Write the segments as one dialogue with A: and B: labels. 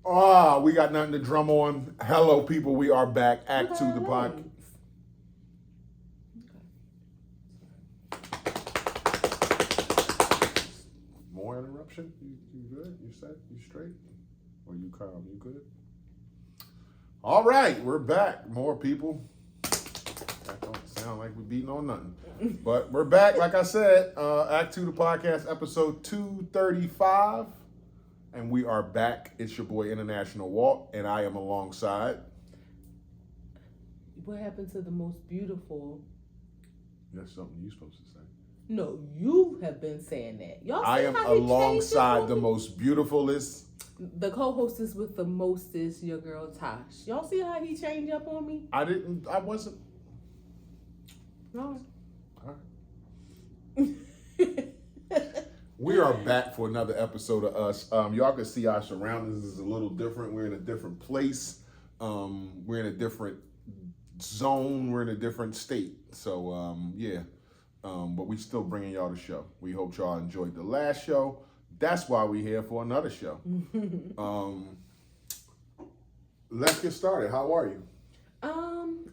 A: We got nothing to drum on. Hello, people. We are back. Act 2, the podcast. More interruption? You good? You set? You straight? Or you calm? You good? All right, we're back. More people. That don't sound like we're beating on nothing. But we're back, like I said. Act 2, the podcast, episode 235. And we are back. It's your boy, International Walt, and I am alongside.
B: What happened to the most beautiful?
A: That's something you're supposed to say.
B: No, you have been saying that. Y'all see
A: I am
B: how he
A: alongside the most beautifulest.
B: The co-hostess with the mostest, your girl Tosh. Y'all see how he changed up on me?
A: I wasn't.
B: No.
A: All right. We are back for another episode of us. Y'all can see our surroundings is a little different. We're in a different place. We're in a different zone. We're in a different state. So, yeah. But we still bringing y'all the show. We hope y'all enjoyed the last show. That's why we're here for another show. Let's get started. How are you?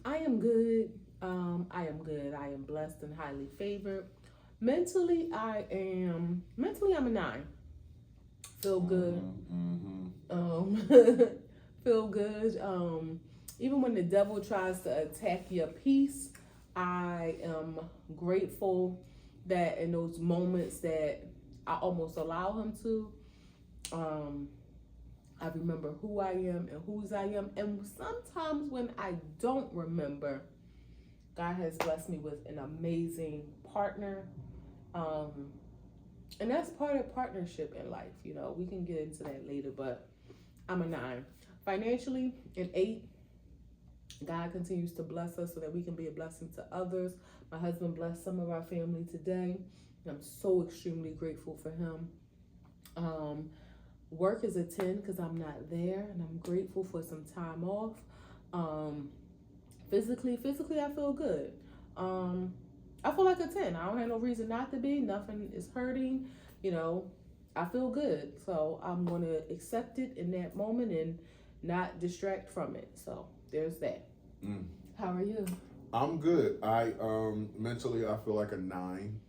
B: I am good. I am good. I am blessed and highly favored. Mentally, I'm a 9. Feel good. Feel good. Even when the devil tries to attack your peace, I am grateful that in those moments that I almost allow him to, I remember who I am and whose I am. And sometimes when I don't remember, God has blessed me with an amazing partner. And that's part of partnership in life. You know, we can get into that later, but I'm a 9. Financially, an 8. God continues to bless us so that we can be a blessing to others. My husband blessed some of our family today. And I'm so extremely grateful for him. Work is a 10 because I'm not there, and I'm grateful for some time off. Physically, I feel good. I feel like a 10. I don't have no reason not to be. Nothing is hurting. You know, I feel good. So I'm going to accept it in that moment and not distract from it. So there's that. How are you?
A: I'm good. I mentally I feel like a 9.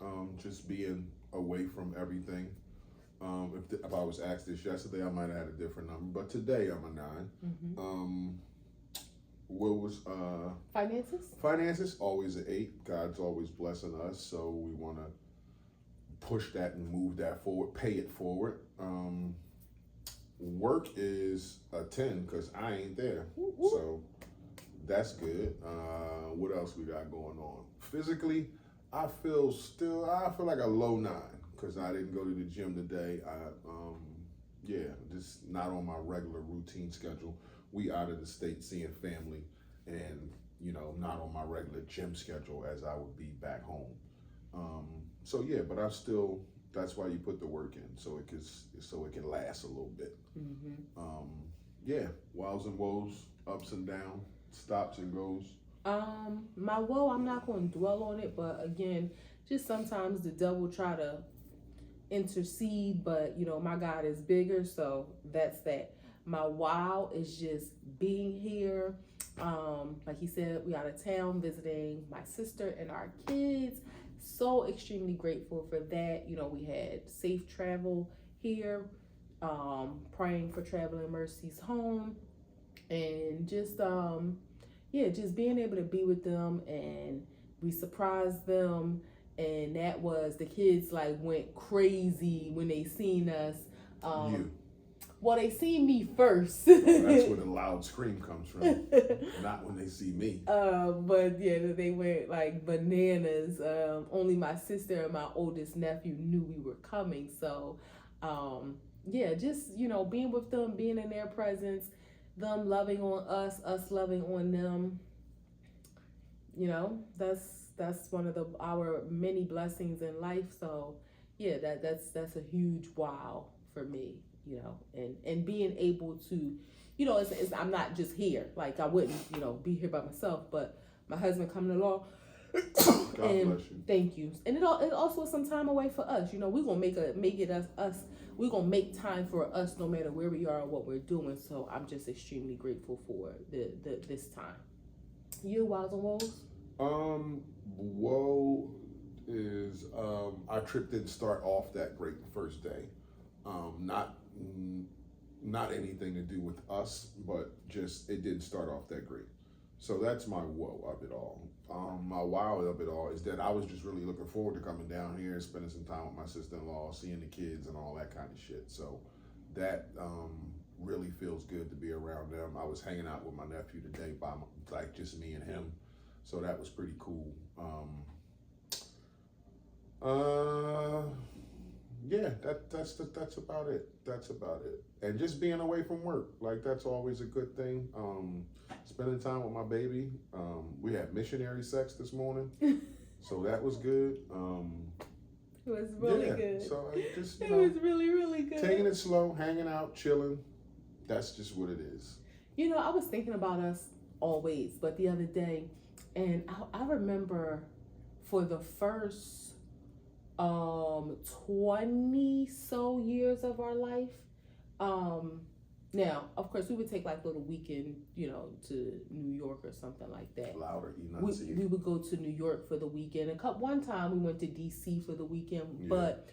A: Just being away from everything. If I was asked this yesterday, I might have had a different number, but today I'm a 9. What was
B: Finances?
A: Finances always an 8. God's always blessing us, so we want to push that and move that forward, pay it forward. Work is a 10 because I ain't there, so that's good. What else we got going on? Physically, I feel like a low 9 because I didn't go to the gym today. Just not on my regular routine schedule. We out of the state seeing family and, you know, not on my regular gym schedule as I would be back home. But I still, that's why you put the work in so it can last a little bit. Wows and woes, ups and downs, stops and goes.
B: My woe, I'm not going to dwell on it, but again, just sometimes the devil try to intercede, but you know, my God is bigger, so that's that. My wow is just being here. Like he said, we out of town visiting my sister and our kids. So extremely grateful for that. You know, we had safe travel here, praying for traveling mercies home, and just just being able to be with them, and we surprised them, and that was, the kids like went crazy when they seen us. Well, they see me first.
A: That's where the loud scream comes from. Not when they see me.
B: But yeah, they went like bananas. Only my sister and my oldest nephew knew we were coming. So, just, you know, being with them, being in their presence, them loving on us loving on them. You know, that's one of our many blessings in life. So, yeah, that's a huge wow for me. You know, and being able to, you know, it's I'm not just here. Like I wouldn't, you know, be here by myself, but my husband coming along.
A: God bless you.
B: Thank you. And it also is some time away for us. You know, we're gonna make it us we're gonna make time for us no matter where we are or what we're doing. So I'm just extremely grateful for this time. You, wows and woes?
A: Woe is our trip didn't start off that great the first day. Not anything to do with us, but just it didn't start off that great. So that's my woe of it all. My wow of it all is that I was just really looking forward to coming down here and spending some time with my sister-in-law, seeing the kids and all that kind of shit. So that really feels good to be around them. I was hanging out with my nephew today like just me and him. So that was pretty cool. Yeah, that's about it. That's about it. And just being away from work, like that's always a good thing. Spending time with my baby. We had missionary sex this morning, so that was good.
B: It was really good.
A: So I just
B: it was really, really good.
A: Taking it slow, hanging out, chilling. That's just what it is.
B: You know, I was thinking about us always, but the other day, and I remember for the first 20 so years of our life. Now, of course, we would take like little weekend, to New York or something like that.
A: Louder,
B: we would go to New York for the weekend. One time we went to DC for the weekend, but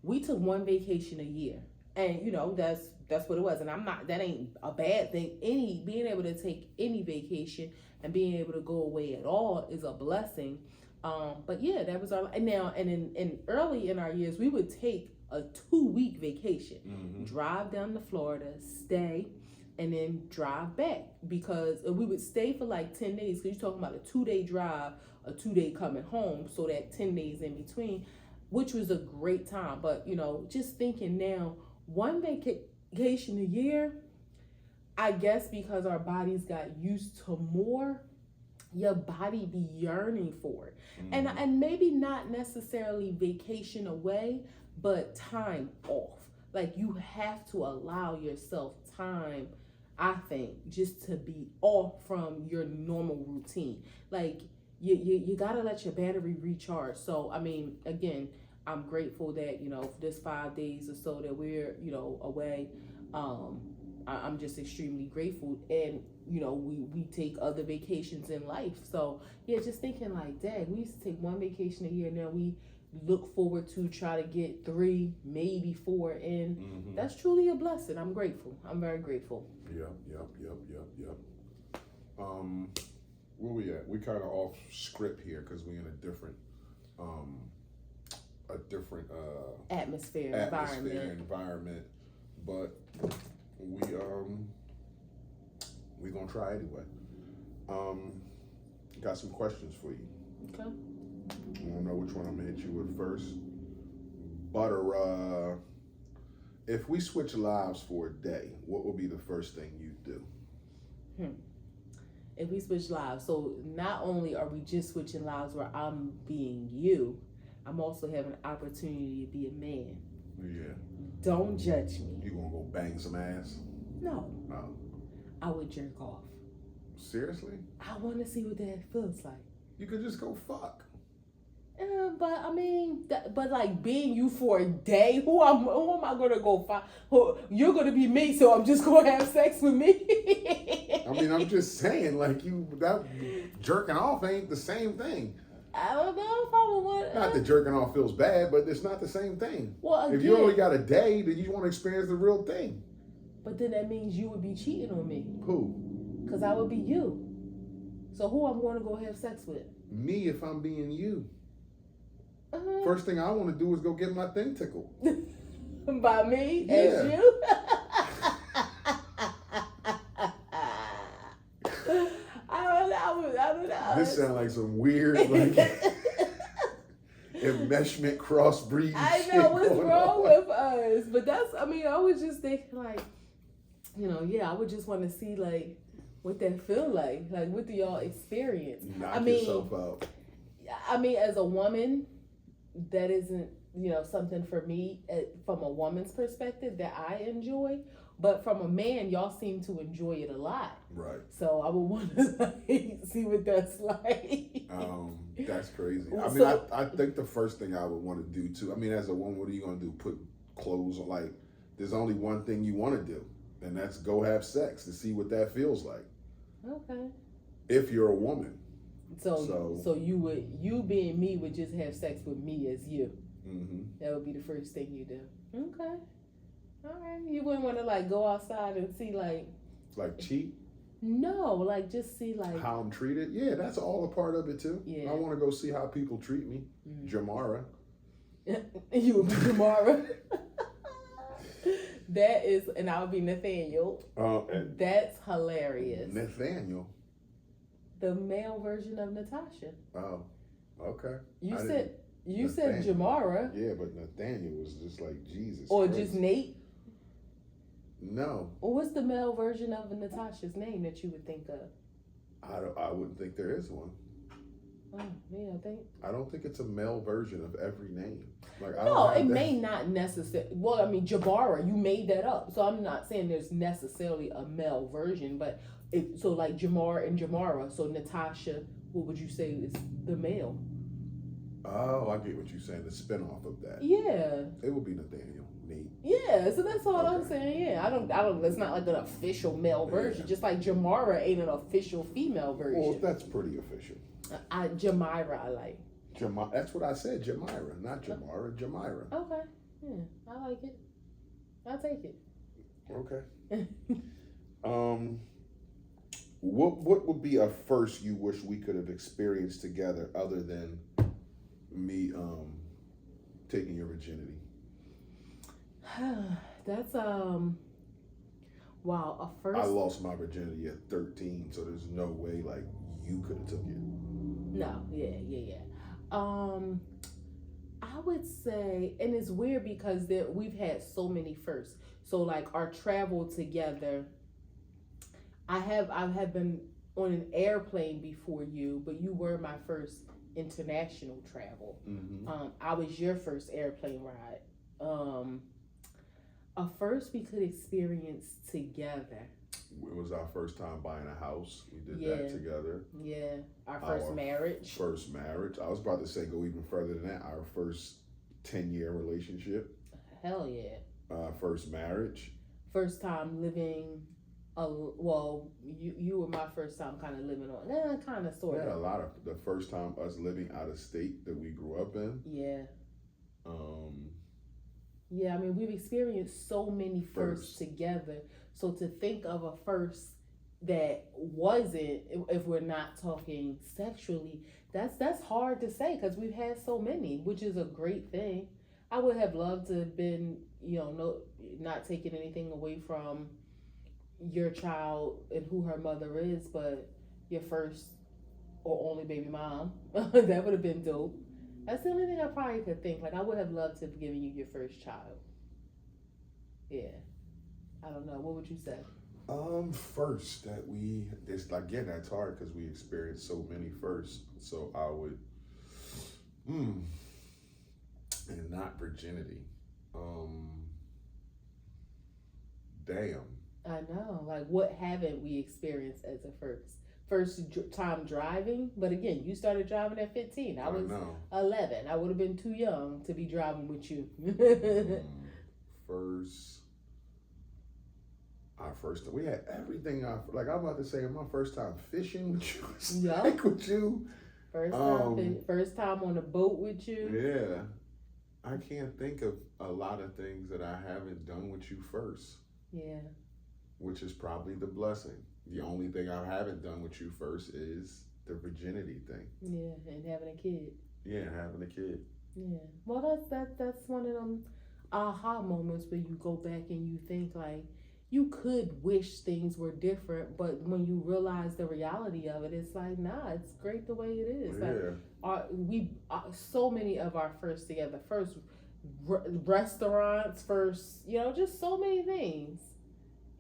B: we took one vacation a year, and that's what it was. And that ain't a bad thing. Being able to take any vacation and being able to go away at all is a blessing. But yeah, that was our, and in early in our years, we would take a 2-week vacation, drive down to Florida, stay, and then drive back, because we would stay for like 10 days, because you're talking about a 2-day drive, a 2-day coming home, so that 10 days in between, which was a great time. But, just thinking now, one vacation a year, I guess because our bodies got used to more, your body be yearning for it. And maybe not necessarily vacation away, but time off. Like, you have to allow yourself time, I think, just to be off from your normal routine. Like, you gotta let your battery recharge. So, I mean, again, I'm grateful that, for this 5 days or so that we're, away. I'm just extremely grateful. And, we take other vacations in life. So, yeah, just thinking like, dang, we used to take one vacation a year. Now we look forward to try to get 3, maybe 4 in. That's truly a blessing. I'm grateful. I'm very grateful.
A: Yep. Where we at? We kind of off script here because we're in a different
B: atmosphere
A: environment. But we gonna try anyway. Got some questions for you.
B: Okay.
A: I don't know which one I'm gonna hit you with first. But if we switch lives for a day, what would be the first thing you'd do?
B: If we switch lives, so not only are we just switching lives where I'm being you, I'm also having an opportunity to be a man.
A: Yeah.
B: Don't judge me.
A: You gonna go bang some ass?
B: No.
A: Oh.
B: I would jerk off.
A: Seriously?
B: I want to see what that feels like.
A: You could just go fuck.
B: But I mean, but like being you for a day, who am I gonna go find? You're gonna be me, so I'm just gonna have sex with me.
A: I mean, I'm just saying, like that jerking off ain't the same thing.
B: I don't know if I would want.
A: Not that jerking off feels bad, but it's not the same thing.
B: Well, again,
A: if you only got a day, then you want to experience the real thing.
B: But then that means you would be cheating on me.
A: Who?
B: Because I would be you. So who I'm going to go have sex with?
A: Me, if I'm being you. First thing I want to do is go get my thing tickled.
B: By me?
A: Yeah.
B: As you? I don't know.
A: This sounds like some weird, enmeshment, crossbreed.
B: I know what's wrong with us. But I was just thinking, like, I would just want to see, like, what that feel like. Like, what do y'all experience?
A: Knock yourself out.
B: I mean, as a woman, that isn't, something for me from a woman's perspective that I enjoy. But from a man, y'all seem to enjoy it a lot.
A: Right.
B: So I would want to see what that's like.
A: That's crazy. I mean,
B: So,
A: I think the first thing I would want to do too. I mean, as a woman, what are you gonna do? Put clothes on, like there's only one thing you want to do, and that's go have sex to see what that feels like.
B: Okay.
A: If you're a woman.
B: So you being me would just have sex with me as you.
A: Mm-hmm.
B: That would be the first thing you do. Okay. All right. You wouldn't want to like go outside and see like
A: cheat?
B: No, like just see like
A: how I'm treated. Yeah, that's all a part of it too.
B: Yeah.
A: I want to go see how people treat me. Jamara.
B: You would be Jamara. That is, and I would be Nathaniel. That's hilarious.
A: Nathaniel.
B: The male version of Natasha.
A: Oh, okay.
B: You said Jamara.
A: Yeah, but Nathaniel was just like Jesus.
B: Or
A: Christ.
B: just Nate.
A: No.
B: Well, what's the male version of Natasha's name that you would think of?
A: I wouldn't think there is one.
B: Oh, yeah,
A: I don't think it's a male version of every name. Like,
B: no, it may not necessarily. Well, I mean, Jabara, you made that up, so I'm not saying there's necessarily a male version, but so like Jamar and Jamara. So Natasha, what would you say is the male?
A: Oh, I get what you're saying. The spinoff of that.
B: Yeah.
A: It would be Nathaniel. Neat.
B: Yeah, so that's all I'm saying. Yeah, I don't. It's not like an official male version. Yeah. Just like Jamara ain't an official female version.
A: Well, that's pretty official.
B: Jamira, I like.
A: That's what I said. Jamira, not Jamara. Jamira.
B: Okay. Yeah, I like it. I'll take it.
A: Okay. What would be a first you wish we could have experienced together, other than me taking your virginity?
B: That's wow, a first.
A: I lost my virginity at 13, so there's no way like you could have took it.
B: No, yeah. I would say, and it's weird because we've had so many firsts. So like our travel together, I have been on an airplane before you, but you were my first international travel.
A: Mm-hmm.
B: I was your first airplane ride. A first we could experience together.
A: It was our first time buying a house. We did that together.
B: Yeah, our first marriage.
A: First marriage. I was about to say go even further than that. Our first 10-year relationship.
B: Hell yeah.
A: First marriage.
B: First time living. You were my first time kind of living on. Kind of sort of.
A: Yeah, a lot of the first time us living out of state that we grew up in.
B: Yeah. Yeah, I mean, we've experienced so many firsts together. So to think of a first that wasn't, if we're not talking sexually, that's hard to say because we've had so many, which is a great thing. I would have loved to have been, not taking anything away from your child and who her mother is, but your first or only baby mom. That would have been dope. That's the only thing I probably could think. Like, I would have loved to have given you your first child. Yeah. I don't know. What would you say?
A: First that again, that's hard because we experienced so many firsts. So I would, and not virginity. Damn.
B: I know. Like, what haven't we experienced as a first? First time driving, but again, you started driving at 15. I was 11. I would have been too young to be driving with you.
A: We had everything. I'm about to say, my first time fishing with you.
B: Yeah.
A: With you.
B: First time on a boat with you.
A: Yeah. I can't think of a lot of things that I haven't done with you first.
B: Yeah.
A: Which is probably the blessing. The only thing I haven't done with you first is the virginity thing.
B: Yeah, and having a kid.
A: Yeah, having a kid.
B: Yeah. Well, that's one of them aha moments where you go back and you think like you could wish things were different, but when you realize the reality of it, it's like, nah, it's great the way it is.
A: Yeah.
B: Like so many of our first together, first restaurants, first, just so many things.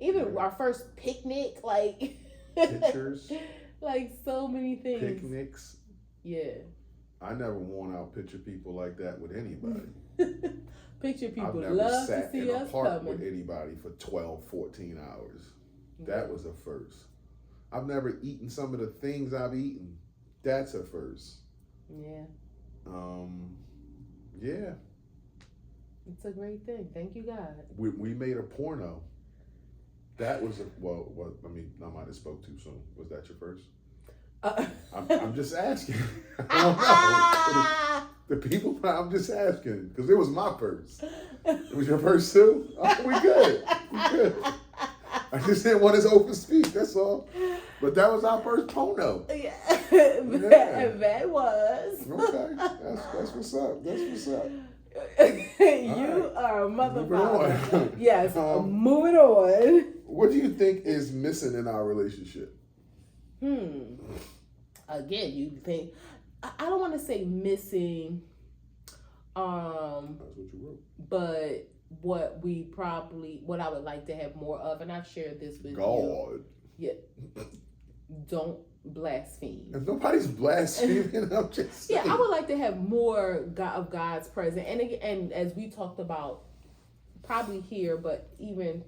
B: Even our first picnic, like
A: pictures,
B: like so many things.
A: Picnics.
B: Yeah.
A: I never worn out picture people like that with anybody.
B: Picture people
A: I've never
B: love
A: sat
B: to see
A: in a
B: us
A: park
B: coming
A: with anybody for 12, 14 hours. That was a first. I've never eaten some of the things I've eaten. That's a first.
B: Yeah.
A: Yeah.
B: It's a great thing. Thank you, God.
A: We made a porno. That was I might have spoke too soon. Was that your first? I'm just asking. I don't know. The people, I'm just asking because it was my first. It was your first too. Oh, we good. We good. I just didn't want his open speech. That's all. But that was our first porno.
B: Yeah.
A: Yeah.
B: That was.
A: Okay. That's what's up. That's what's up.
B: You are a motherfucker.
A: Moving on.
B: Yes, moving on.
A: What do you think is missing in our relationship?
B: Again, you think I don't want to say missing.
A: That's what you wrote.
B: But what I would like to have more of, and I've shared this with
A: God.
B: you. Yeah. Don't blaspheme.
A: If nobody's blaspheming, I'm just saying.
B: Yeah, I would like to have more of God's presence. And as we talked about, probably here, but even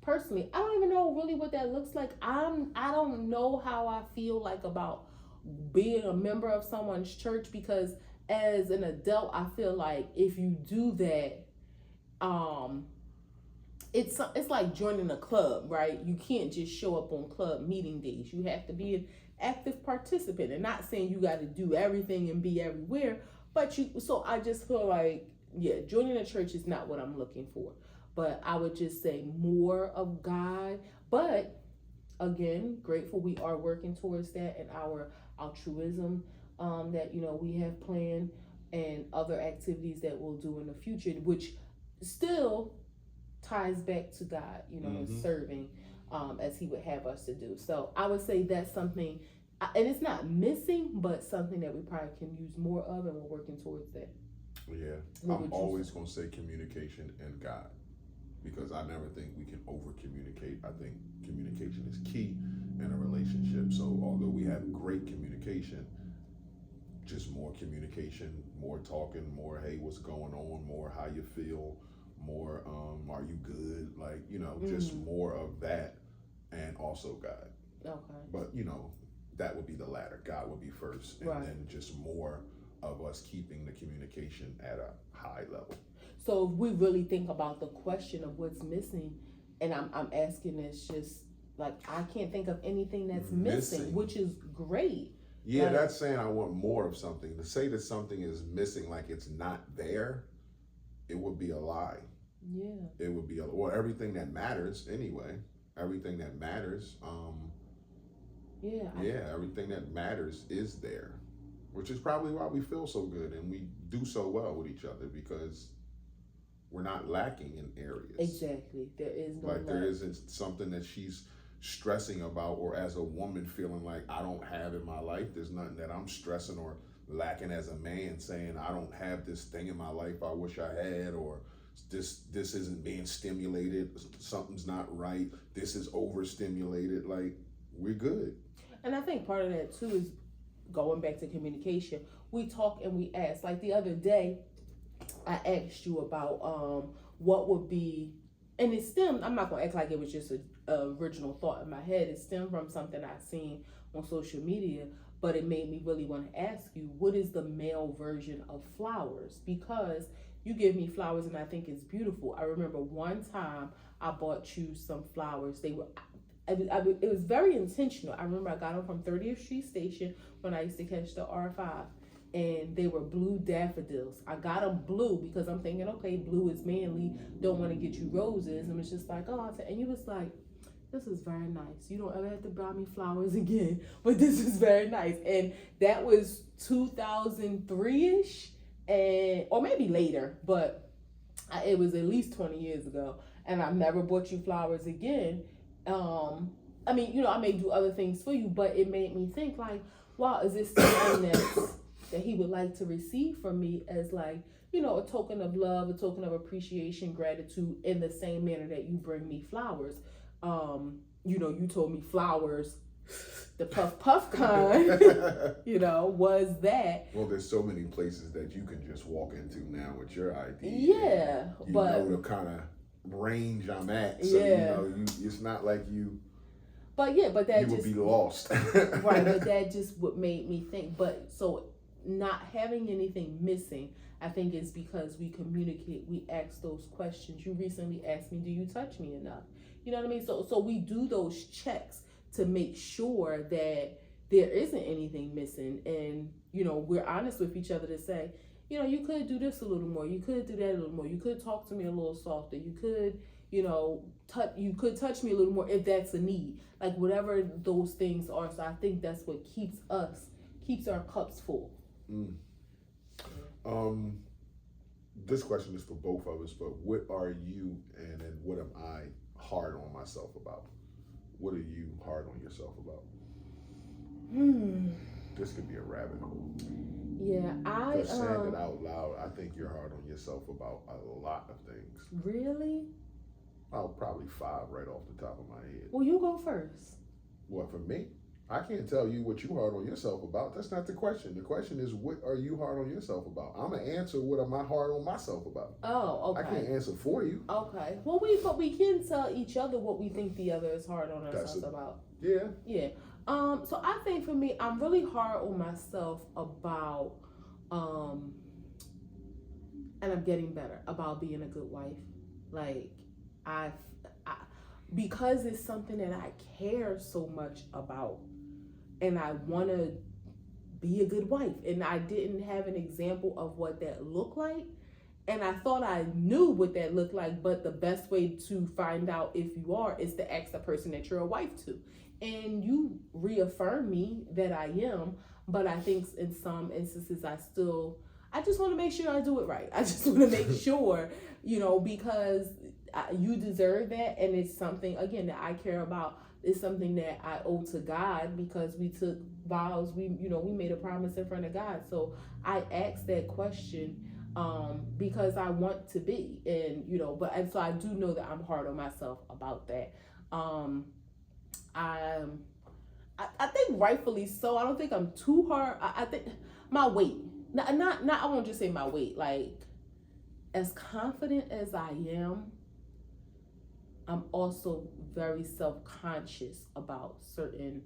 B: personally, I don't even know really what that looks like. I don't know how I feel like about being a member of someone's church, because as an adult, I feel like if you do that, it's like joining a club, right? You can't just show up on club meeting days. You have to be an active participant, and not saying you got to do everything and be everywhere, but so I just feel like, yeah, joining a church is not what I'm looking for. But I would just say more of God. But again, grateful we are working towards that, and our altruism that we have planned, and other activities that we'll do in the future, which still ties back to God, and serving as He would have us to do. So I would say that's something, and it's not missing, but something that we probably can use more of, and we're working towards that.
A: Yeah, I'm always going to say communication and God, because I never think we can over communicate. I think communication is key in a relationship. So although we have great communication, just more communication, more talking, more, hey, what's going on, more how you feel, more are you good, like, just more of that, and also God.
B: Okay.
A: But that would be the latter. God would be first, and then just more of us keeping the communication at a high level.
B: So if we really think about the question of what's missing, and I'm asking this, just like, I can't think of anything that's missing, which is great.
A: Yeah, like, that's saying I want more of something. To say that something is missing, like it's not there, it would be a lie.
B: Yeah.
A: It would be everything that matters anyway. Everything that matters. Everything that matters is there, which is probably why we feel so good and we do so well with each other, because we're not lacking in areas.
B: Exactly. There is no lack.
A: There isn't something that she's stressing about, or as a woman feeling like I don't have in my life. There's nothing that I'm stressing or lacking as a man, saying I don't have this thing in my life I wish I had, or this isn't being stimulated, something's not right, this is overstimulated. Like, we're good. And
B: I think part of that too is going back to communication. We talk and we ask. Like the other day, I asked you about what would be, and it stemmed, I'm not gonna act like it was just a original thought in my head. It stemmed from something I seen on social media, but it made me really want to ask you, what is the male version of flowers? Because you give me flowers and I think it's beautiful. I remember one time I bought you some flowers. They were, it was very intentional. I remember I got them from 30th Street Station when I used to catch the R5, and they were blue daffodils. I got them blue because I'm thinking, okay, blue is manly, don't want to get you roses. And it's just like, and you was like, this is very nice. You don't ever have to buy me flowers again, but this is very nice. And that was 2003-ish, or maybe later, but it was at least 20 years ago. And I've never bought you flowers again. I may do other things for you, but it made me think like, wow, is this something that he would like to receive from me as like, a token of love, a token of appreciation, gratitude, in the same manner that you bring me flowers. You told me flowers, the puff kind, was that.
A: Well, there's so many places that you can just walk into now with your ID.
B: Yeah,
A: but the kind of range I'm at. So, it's not like you.
B: But that
A: you would be lost.
B: Right, but that just what made me think. But so not having anything missing, I think it's because we communicate, we ask those questions. You recently asked me, do you touch me enough? You know what I mean? So we do those checks to make sure that there isn't anything missing. And, you know, we're honest with each other to say, you know, you could do this a little more. You could do that a little more. You could talk to me a little softer. You could, you know, touch me a little more if that's a need. Like whatever those things are. So I think that's what keeps our cups full.
A: This question is for both of us, but what are you and what am I hard on myself about? What are you hard on yourself about? This could be a rabbit hole.
B: Yeah,
A: Just saying it out loud, I think you're hard on yourself about a lot of things.
B: Really?
A: Oh, probably 5 right off the top of my head.
B: Well, you go first.
A: What, for me? I can't tell you what you hard on yourself about. That's not the question. The question is, what are you hard on yourself about? I'm gonna answer what am I hard on myself about.
B: Oh, okay.
A: I can't answer for you.
B: Okay. Well, but we can tell each other what we think the other is hard on ourselves about.
A: Yeah.
B: Yeah. So I think for me, I'm really hard on myself about, and I'm getting better about being a good wife. Like because it's something that I care so much about, and I want to be a good wife, and I didn't have an example of what that looked like, and I thought I knew what that looked like, but the best way to find out if you are is to ask the person that you're a wife to. And you reaffirm me that I am, but I think in some instances I just want to make sure I do it right. I just want to make sure, you know, because you deserve that, and it's something, again, that I care about. It's something that I owe to God because we took vows. We made a promise in front of God. So I asked that question because I want to be, and so I do know that I'm hard on myself about that. I think rightfully so. I don't think I'm too hard. I think my weight, not I won't just say my weight. Like, as confident as I am, I'm also very self-conscious about certain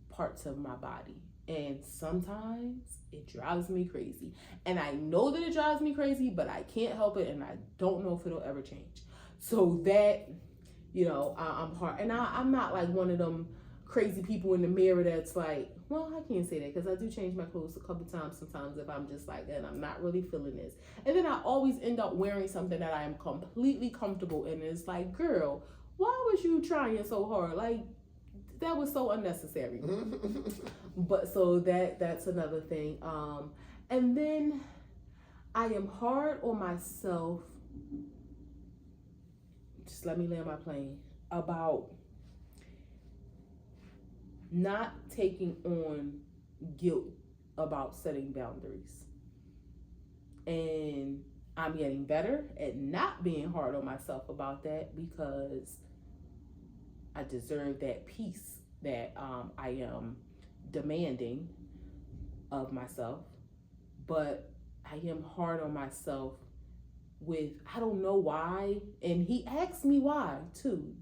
B: parts of my body. And sometimes it drives me crazy. And I know that it drives me crazy, but I can't help it, and I don't know if it'll ever change. So that, I'm hard. And I'm not like one of them crazy people in the mirror that's like, well, I can't say that because I do change my clothes a couple times sometimes if I'm just like, and I'm not really feeling this. And then I always end up wearing something that I am completely comfortable in. And it's like, girl, why was you trying so hard? Like, that was so unnecessary. But so that's another thing. And then I am hard on myself. Just let me land my plane about not taking on guilt about setting boundaries. And I'm getting better at not being hard on myself about that because I deserve that peace that I am demanding of myself. But I am hard on myself with, I don't know why. And he asked me why too,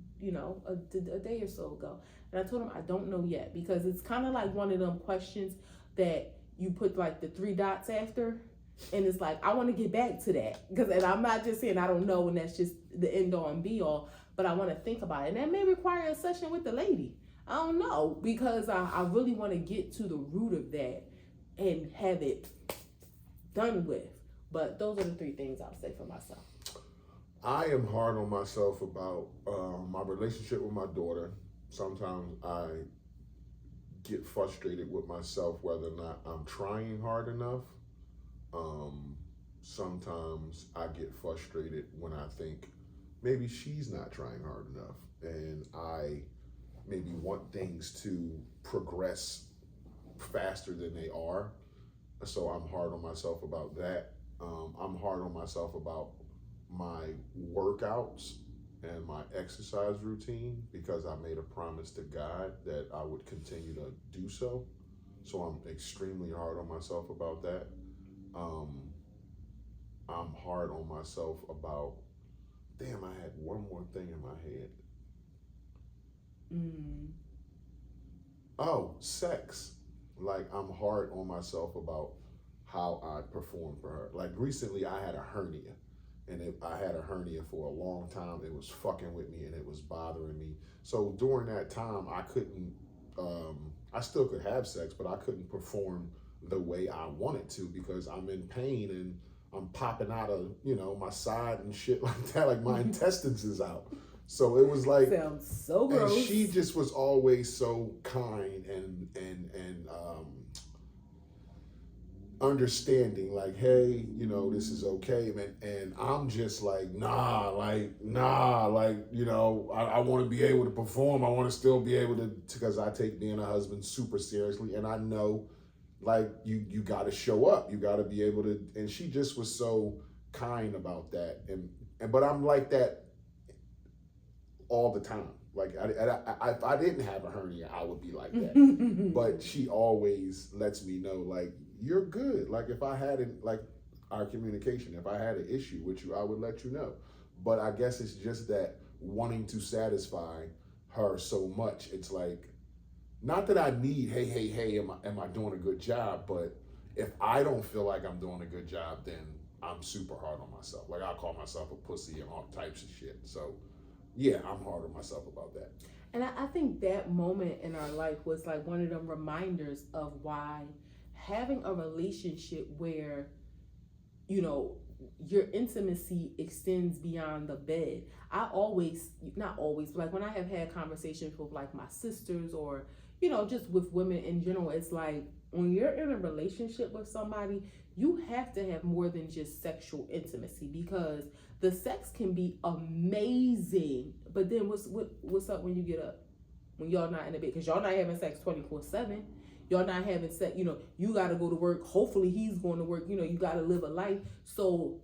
B: a day or so ago. And I told him I don't know yet, because it's kind of like one of them questions that you put like the 3 dots after, and it's like, I want to get back to that, and I'm not just saying I don't know and that's just the end all and be all, but I want to think about it, and that may require a session with the lady. I don't know, because I really want to get to the root of that and have it done with. But those are the 3 things I'll say for myself.
A: I am hard on myself about my relationship with my daughter. Sometimes I get frustrated with myself whether or not I'm trying hard enough. Sometimes I get frustrated when I think maybe she's not trying hard enough, and I maybe want things to progress faster than they are. So I'm hard on myself about that. I'm hard on myself about my workouts and my exercise routine because I made a promise to God that I would continue to do so. So I'm extremely hard on myself about that. I'm hard on myself about, damn, I had one more thing in my head. Oh, sex. like I'm hard on myself about how I perform for her. Like recently, I had a hernia, and I had a hernia for a long time. It was fucking with me, and it was bothering me. So during that time, I couldn't. I still could have sex, but I couldn't perform the way I wanted to because I'm in pain and I'm popping out of my side and shit like that. Like my intestines is out. So it was like
B: sounds so gross.
A: And she just was always so kind and understanding, like, hey, this is okay, man. And I'm just like, nah, I want to be able to perform. I want to still be able to, because I take being a husband super seriously, and I know, like, you got to show up. You got to be able to. And she just was so kind about that. But I'm like that all the time. Like, if I didn't have a hernia, I would be like that. But she always lets me know, like, you're good. Like, if I hadn't, like, our communication, if I had an issue with you, I would let you know. But I guess it's just that wanting to satisfy her so much. It's like, not that I need, hey, am I doing a good job? But if I don't feel like I'm doing a good job, then I'm super hard on myself. Like, I call myself a pussy and all types of shit. So, yeah, I'm hard on myself about that.
B: And I think that moment in our life was like one of them reminders of why having a relationship where, your intimacy extends beyond the bed. I always, not always, but like when I have had conversations with like my sisters or, just with women in general, it's like when you're in a relationship with somebody, you have to have more than just sexual intimacy, because the sex can be amazing, but then what's up when you get up? When y'all not in the bed? Because y'all not having sex 24/7. Y'all not having sex, you got to go to work. Hopefully he's going to work. You got to live a life. So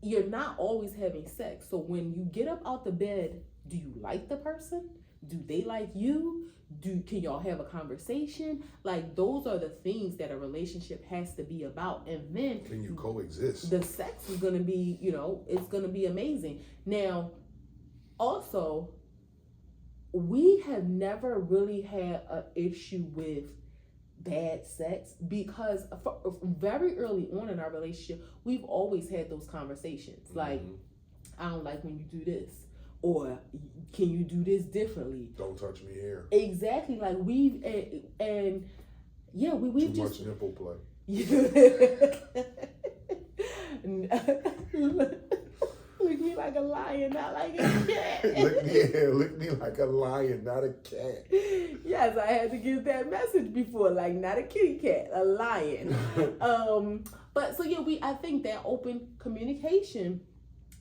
B: you're not always having sex. So when you get up out the bed, do you like the person? Do they like you? Can y'all have a conversation? Like, those are the things that a relationship has to be about. And then
A: can you coexist?
B: The sex is going to be, it's going to be amazing. Now, also, we have never really had an issue with bad sex, because very early on in our relationship, we've always had those conversations. Like, I don't like when you do this, or can you do this differently?
A: Don't touch me here.
B: Exactly. Like, we've
A: too
B: just
A: much nipple play.
B: Lick me like a lion, not like a cat.
A: Lick me like a lion, not a cat.
B: Yes, I had to give that message before, like, not a kitty cat, a lion. But so yeah, I think that open communication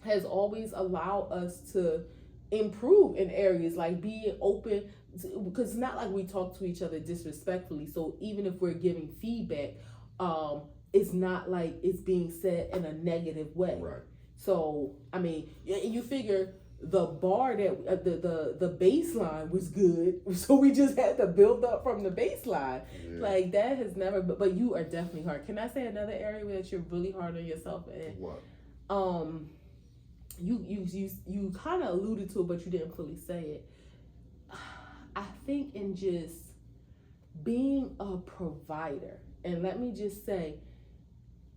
B: has always allowed us to improve in areas like being open, because it's not like we talk to each other disrespectfully. So even if we're giving feedback, it's not like it's being said in a negative way.
A: Right.
B: So, I mean, you figure the bar that the baseline was good, so we just had to build up from the baseline. Yeah. Like, that has never. But you are definitely hard. Can I say another area that you're really hard on yourself in?
A: What?
B: You kind of alluded to it, but you didn't fully say it. I think in just being a provider, and let me just say,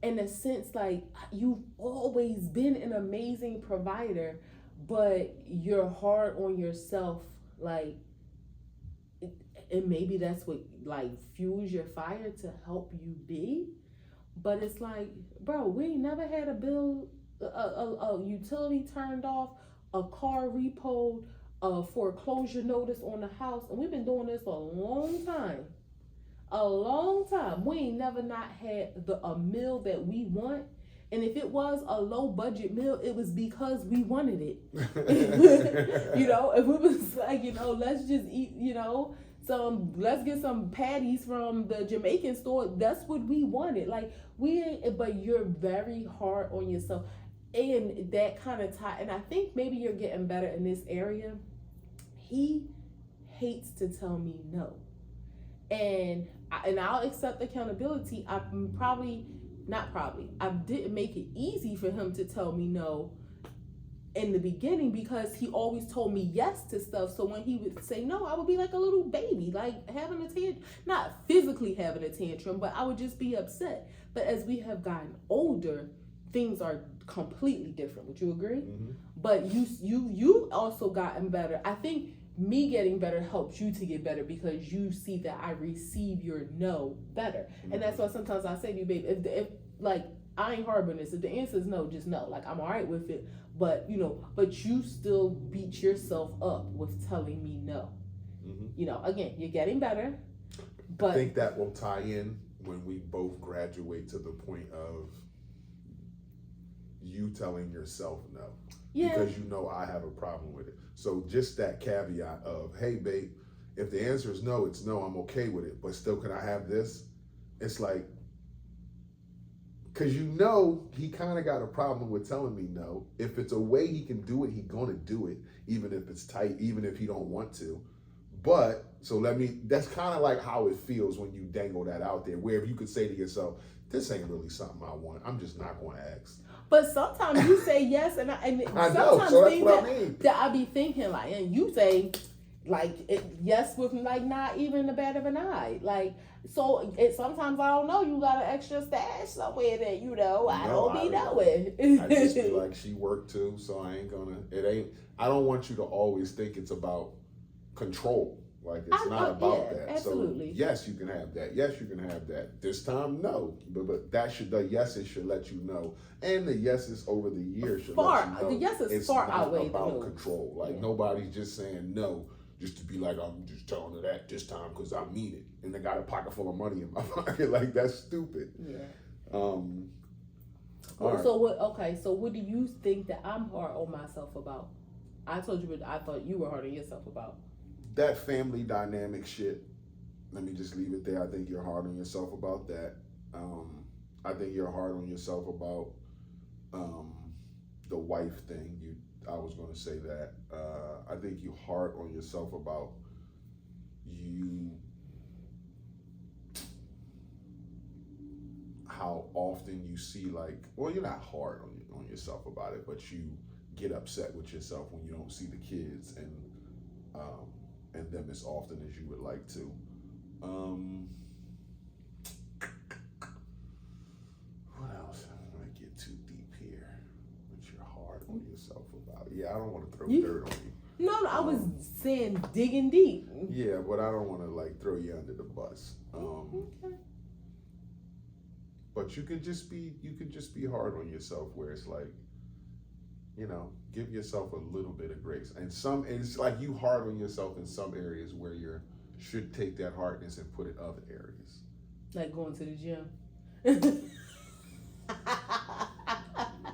B: in a sense, like, you've always been an amazing provider, but you're hard on yourself, like, and maybe that's what, like, fuels your fire to help you be. But it's like, bro, we ain't never had a bill, a utility turned off, a car repoed, a foreclosure notice on the house, and we've been doing this for a long time. We ain't never not had a meal that we want. And if it was a low budget meal, it was because we wanted it. If it was like, let's just eat, let's get some patties from the Jamaican store. That's what we wanted. Like, but you're very hard on yourself. And that kind of and I think maybe you're getting better in this area. He hates to tell me no. And I'll accept accountability. I didn't make it easy for him to tell me no in the beginning because he always told me yes to stuff. So when he would say no, I would be like a little baby, like having a tantrum. Not physically having a tantrum, but I would just be upset. But as we have gotten older, things are completely different. Would you agree?
A: Mm-hmm.
B: But you also gotten better. I think me getting better helps you to get better because you see that I receive your no better.
A: Mm-hmm.
B: And that's why sometimes I say to you, babe, if like I ain't harboring this. If the answer is no, just no. Like I'm all right with it. But but you still beat yourself up with telling me no.
A: Mm-hmm.
B: Again, you're getting better. But
A: I think that will tie in when we both graduate to the point of you telling yourself no.
B: yeah,
A: Because I have a problem with it. So just that caveat of, hey, babe, if the answer is no, it's no, I'm okay with it. But still, can I have this? It's like, because he kind of got a problem with telling me no. If it's a way he can do it, he's going to do it, even if it's tight, even if he don't want to. But, that's kind of like how it feels when you dangle that out there, where if you could say to yourself, this ain't really something I want, I'm just not going to ask.
B: But sometimes you say yes, and
A: I
B: sometimes
A: know, so that's
B: things
A: what I mean.
B: that I be thinking like, and you say like yes with like not even the bad of an eye, like so. Sometimes I don't know. You got an extra stash somewhere that I don't be knowing.
A: I just feel like she worked too, so I ain't gonna. I don't want you to always think it's about control. Like it's not about that.
B: Absolutely.
A: So yes, you can have that. Yes, you can have that. This time, no. But the yeses should let you know, and the yeses over the years should let you know.
B: The yeses
A: it's
B: far
A: not
B: outweigh
A: about
B: the
A: control. Like nobody's just saying no just to be like, I'm just telling her that this time because I mean it, and I got a pocket full of money in my pocket. Like that's stupid.
B: Yeah.
A: Right.
B: So what? Okay. So what do you think that I'm hard on myself about? I told you, but I thought you were hard on yourself about.
A: That family dynamic shit, let me just leave it there. I think you're hard on yourself about that. I think you're hard on yourself about the wife thing. I was going to say that. I think you're hard on yourself about how often you see you're not hard on yourself about it, but you get upset with yourself when you don't see the kids and them as often as you would like to. What else? I don't want to get too deep here, but you're hard on yourself about. Yeah, I don't want to throw dirt on you.
B: No, I was saying digging deep.
A: Yeah, but I don't want to throw you under the bus.
B: Okay.
A: But you could just be hard on yourself, where it's like, give yourself a little bit of grace. And it's like you hard on yourself in some areas where you should take that hardness and put it in other areas.
B: Like going to the gym.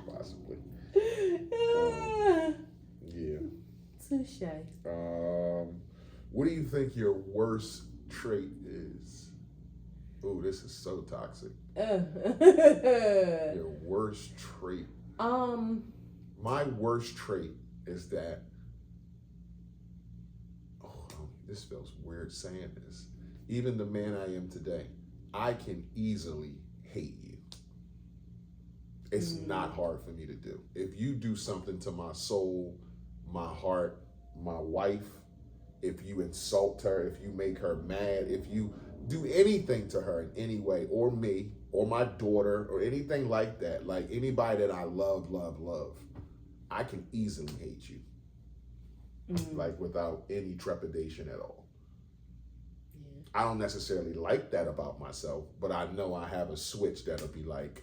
A: Possibly. Yeah.
B: Touche.
A: What do you think your worst trait is? Oh, this is so toxic. Your worst trait. My worst trait is that, this feels weird saying this. Even the man I am today, I can easily hate you. It's not hard for me to do. If you do something to my soul, my heart, my wife, if you insult her, if you make her mad, if you do anything to her in any way, or me, or my daughter, or anything like that, like anybody that I love, I can easily hate you. Like without any trepidation at all. Yeah. I don't necessarily like that about myself, but I know I have a switch that'll be like,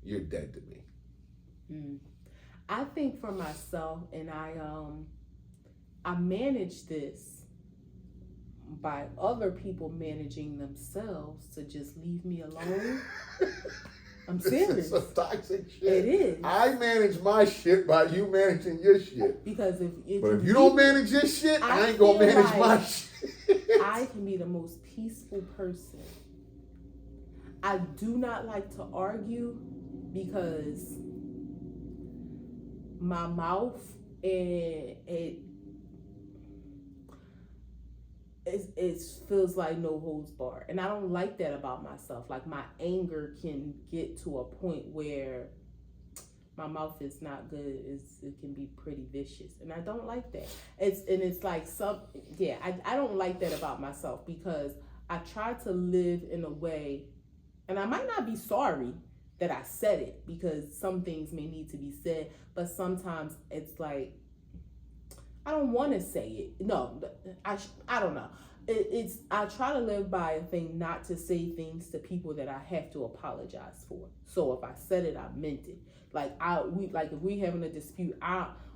A: you're dead to me.
B: I think for myself, and I manage this by other people managing themselves to just leave me alone. I'm serious.
A: This is some toxic shit.
B: It is.
A: I manage my shit by you managing your shit.
B: Because if
A: you don't manage your shit, I ain't gonna manage my shit.
B: I can be the most peaceful person. I do not like to argue because my mouth it feels like no holds barred, and I don't like that about myself. Like my anger can get to a point where my mouth is not good. It can be pretty vicious, and I don't like that. It's like I don't like that about myself because I try to live in a way, and I might not be sorry that I said it because some things may need to be said, but sometimes it's like I don't want to say it. No, I don't know. I try to live by a thing not to say things to people that I have to apologize for. So if I said it, I meant it. Like if we having a dispute,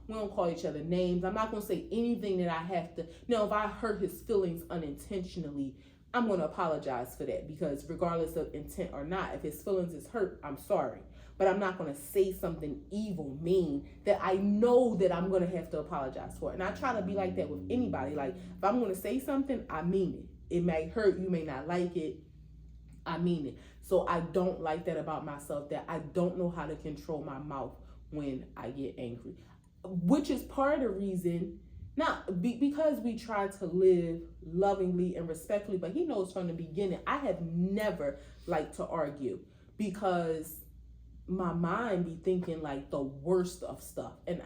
B: we don't call each other names. I'm not gonna say anything that I have to. If I hurt his feelings unintentionally, I'm gonna apologize for that because regardless of intent or not, if his feelings is hurt, I'm sorry. But I'm not going to say something evil, mean, that I know that I'm going to have to apologize for. And I try to be like that with anybody. Like, if I'm going to say something, I mean it. It may hurt, you may not like it. I mean it. So I don't like that about myself, that I don't know how to control my mouth when I get angry. Which is part of the reason, because we try to live lovingly and respectfully, but he knows from the beginning, I have never liked to argue because my mind be thinking like the worst of stuff, and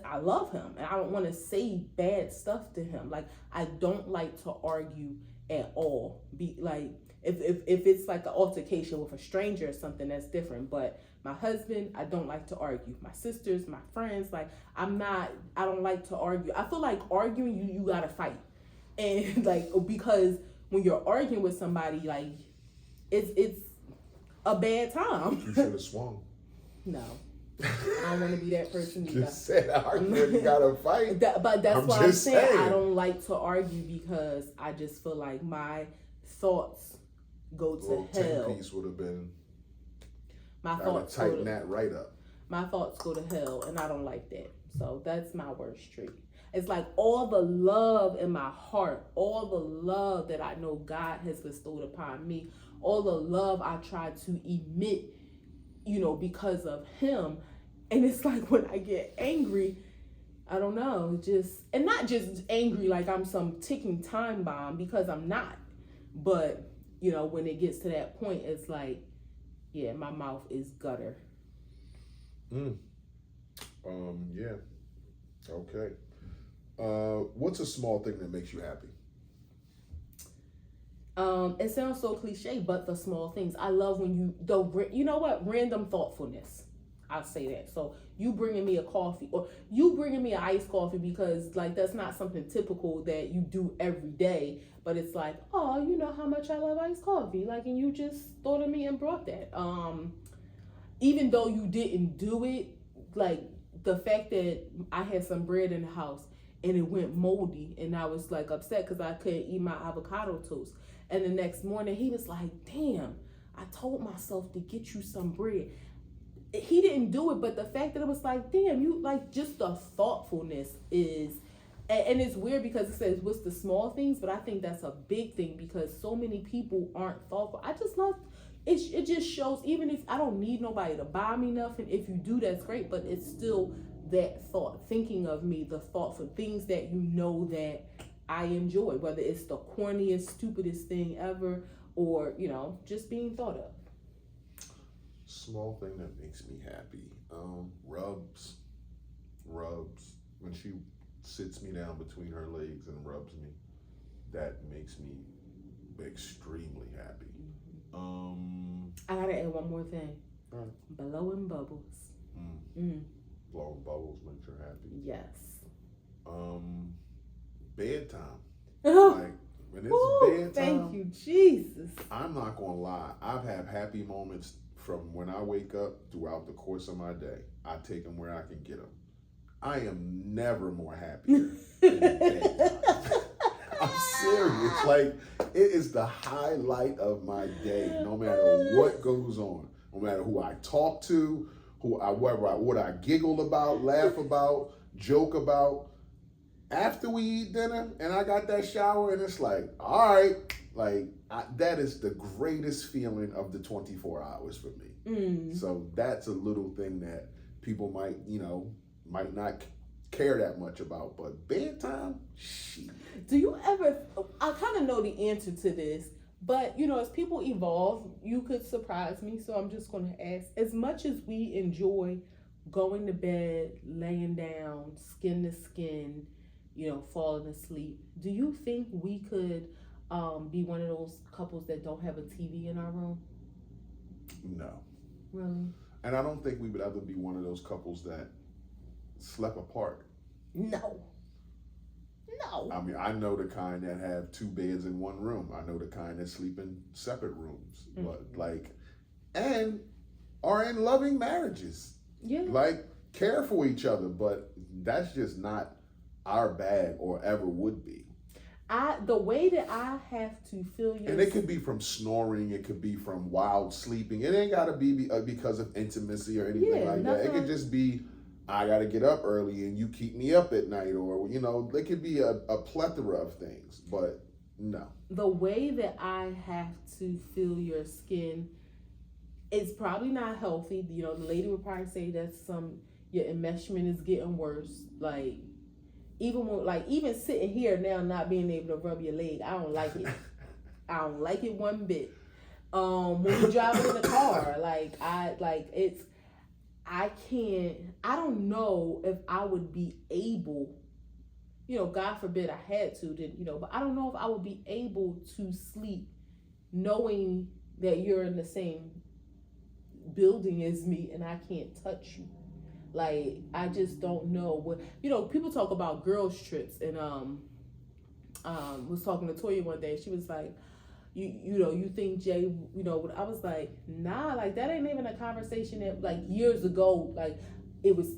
B: I love him and I don't want to say bad stuff to him. Like, I don't like to argue at all. Be like, if it's like an altercation with a stranger or something, that's different. But my husband, I don't like to argue. My sisters, my friends, like I don't like to argue. I feel like arguing, you gotta fight, and like because when you're arguing with somebody, like it's a bad time.
A: You should have swung.
B: No. I don't want to be that person either.
A: Just said arguing, you gotta fight.
B: But that's why I'm saying I don't like to argue because I just feel like my thoughts go to hell.
A: 10-piece would have been.
B: My thoughts
A: tighten that right up.
B: My thoughts go to hell, and I don't like that. So that's my worst trait. It's like all the love in my heart, all the love that I know God has bestowed upon me, all the love I try to emit, because of him. And it's like when I get angry, I don't know, and not just angry like I'm some ticking time bomb, because I'm not. But, when it gets to that point, it's like, yeah, my mouth is gutter.
A: Yeah. Okay. What's a small thing that makes you happy?
B: It sounds so cliche, but the small things. I love when random thoughtfulness. I'll say that. So you bringing me a coffee, or you bringing me an iced coffee, because like that's not something typical that you do every day, but it's like, oh, you know how much I love iced coffee, like, and you just thought of me and brought that. Even though you didn't do it, like the fact that I had some bread in the house and it went moldy, and I was like upset because I couldn't eat my avocado toast. And the next morning he was like, damn, I told myself to get you some bread. He didn't do it, but the fact that it was like, damn, you like, just the thoughtfulness is, and it's weird because it says what's the small things, but I think that's a big thing because so many people aren't thoughtful. I just love it. It just shows, even if I don't need nobody to buy me nothing, if you do, that's great, but it's still that thought, thinking of me, the thoughtful things that that I enjoy, whether it's the corniest, stupidest thing ever, or just being thought of.
A: Small thing that makes me happy. Rubs. When she sits me down between her legs and rubs me, that makes me extremely happy.
B: I gotta add one more thing.
A: Right.
B: Blowing bubbles.
A: Blowing bubbles makes her happy.
B: Yes.
A: Bedtime. Like when it's bedtime.
B: Thank you, Jesus.
A: I'm not gonna lie. I've had happy moments from when I wake up throughout the course of my day. I take them where I can get them. I am never more happier than bedtime. I'm serious. Like, it is the highlight of my day, no matter what goes on, no matter who I talk to, what I giggle about, laugh about, joke about. After we eat dinner and I got that shower and it's like, all right, like that is the greatest feeling of the 24 hours for me. So that's a little thing that people might not care that much about, but bedtime, shit.
B: Do you ever, I kind of know the answer to this, But as people evolve, you could surprise me. So I'm just going to ask: as much as we enjoy going to bed, laying down, skin to skin, falling asleep, do you think we could be one of those couples that don't have a TV in our room?
A: No.
B: Really?
A: And I don't think we would ever be one of those couples that slept apart.
B: No.
A: I mean, I know the kind that have 2 beds in one room. I know the kind that sleep in separate rooms, but and are in loving marriages.
B: Yeah.
A: Care for each other, but that's just not our bag or ever would be.
B: The way that I have to feel your...
A: And it could be from snoring, it could be from wild sleeping. It ain't gotta be because of intimacy or anything like that. It could just be, I gotta get up early and you keep me up at night, or it could be a plethora of things, but no.
B: The way that I have to feel your skin is probably not healthy. The lady would probably say that your enmeshment is getting worse. Even sitting here now, not being able to rub your leg, I don't like it. I don't like it one bit. When you're driving in the car, I can't. I don't know if I would be able. God forbid I had to. But I don't know if I would be able to sleep knowing that you're in the same building as me and I can't touch you. I just don't know what people talk about girls trips, and was talking to Toya one day. She was like, you think Jay, I was like, nah, that ain't even a conversation that years ago, it was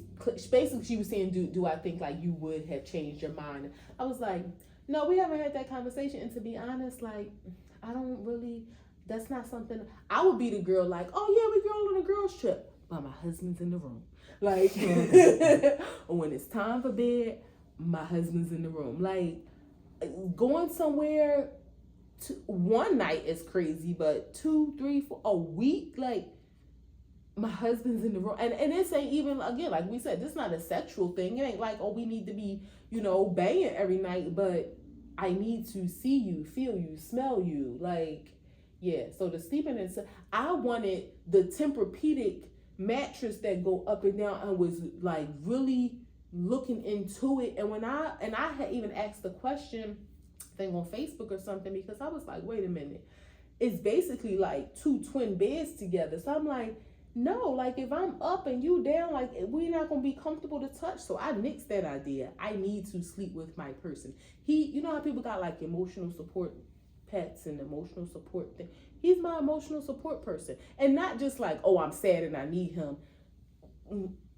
B: basically, she was saying, do I think you would have changed your mind? I was like, no, we haven't had that conversation. And to be honest, I don't really, that's not something. I would be the girl oh yeah, we going on a girls trip, but my husband's in the room. When it's time for bed, my husband's in the room. Going somewhere one night is crazy, but 2, 3, 4 a week, my husband's in the room. And this ain't even, again, like we said, this is not a sexual thing. It ain't we need to be, banging every night, but I need to see you, feel you, smell you. Yeah. So the sleeping I wanted the Tempur-Pedic mattress that go up and down, and was really looking into it. And I had even asked the question thing on Facebook or something, because I was like, wait a minute, it's basically 2 twin beds together. So I'm like, no, if I'm up and you down, we're not gonna be comfortable to touch. So I nixed that idea. I need to sleep with my person. How people got emotional support pets and emotional support thing. He's my emotional support person. And not just oh, I'm sad and I need him.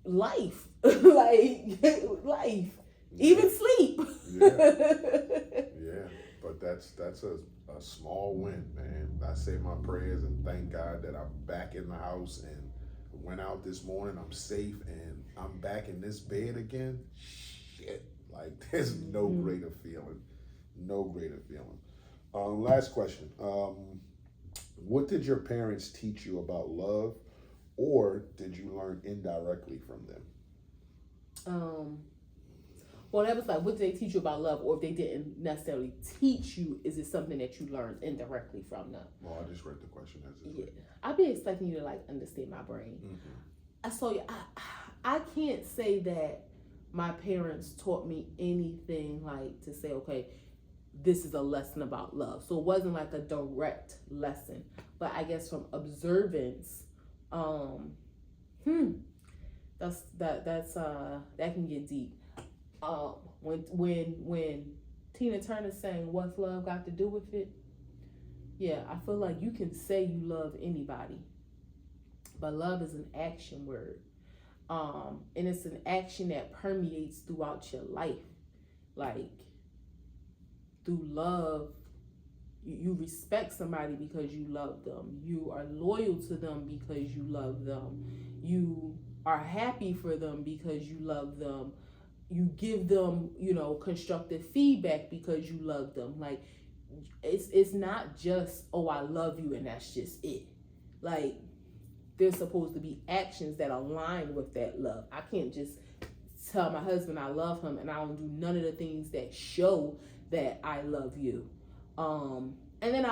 B: Life. Life. Even sleep.
A: Yeah. But that's a small win, man. I say my prayers and thank God that I'm back in the house and went out this morning. I'm safe and I'm back in this bed again. Shit. There's no greater feeling. No greater feeling. Last question. What did your parents teach you about love, or did you learn indirectly from them?
B: Well, that was what did they teach you about love, or if they didn't necessarily teach you, is it something that you learned indirectly from them?
A: Well, I just read the question as it.
B: Yeah, I'd be expecting you to understand my brain. So I can't say that my parents taught me anything to say, okay, this is a lesson about love. So it wasn't a direct lesson, but I guess from observance, that can get deep. When Tina Turner sang "What's Love Got to Do with It?" Yeah, I feel you can say you love anybody, but love is an action word, and it's an action that permeates throughout your life. Through love, you respect somebody because you love them. You are loyal to them because you love them. You are happy for them because you love them. You give them, constructive feedback because you love them. It's not just, oh, I love you and that's just it. There's supposed to be actions that align with that love. I can't just tell my husband I love him and I don't do none of the things that show that I love you. And then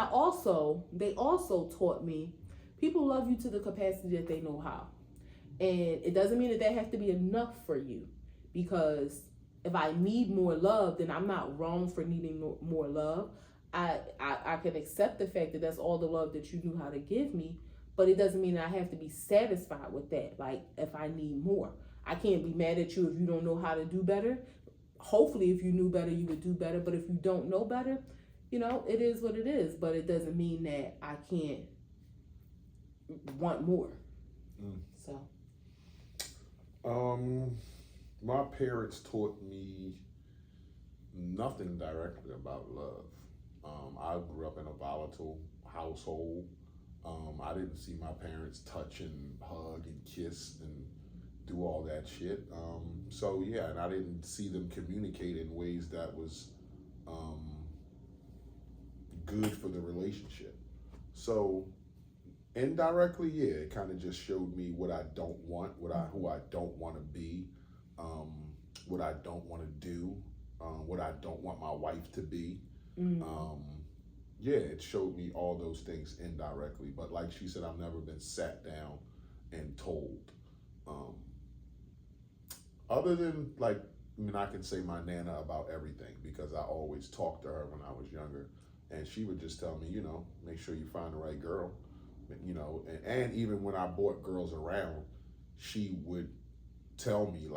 B: they also taught me people love you to the capacity that they know how. And it doesn't mean that that has to be enough for you, because if I need more love, then I'm not wrong for needing more love. I can accept the fact that that's all the love that you knew how to give me, but it doesn't mean that I have to be satisfied with that. Like, if I need more, I can't be mad at you if you don't know how to do better. Hopefully, if you knew better, you would do better. But if you don't know better, it is what it is. But it doesn't mean that I can't want more. So.
A: My parents taught me nothing directly about love. I grew up in a volatile household. I didn't see my parents touch and hug and kiss and do all that shit. So yeah, and I didn't see them communicate in ways that was good for the relationship. So indirectly, yeah, it kind of just showed me what I don't want, who I don't want to be, what I don't want to do, what I don't want my wife to be. Yeah, it showed me all those things indirectly. But like she said, I've never been sat down and told. Other than I can say my Nana about everything, because I always talked to her when I was younger, and she would just tell me, make sure you find the right girl. And even when I brought girls around, she would tell me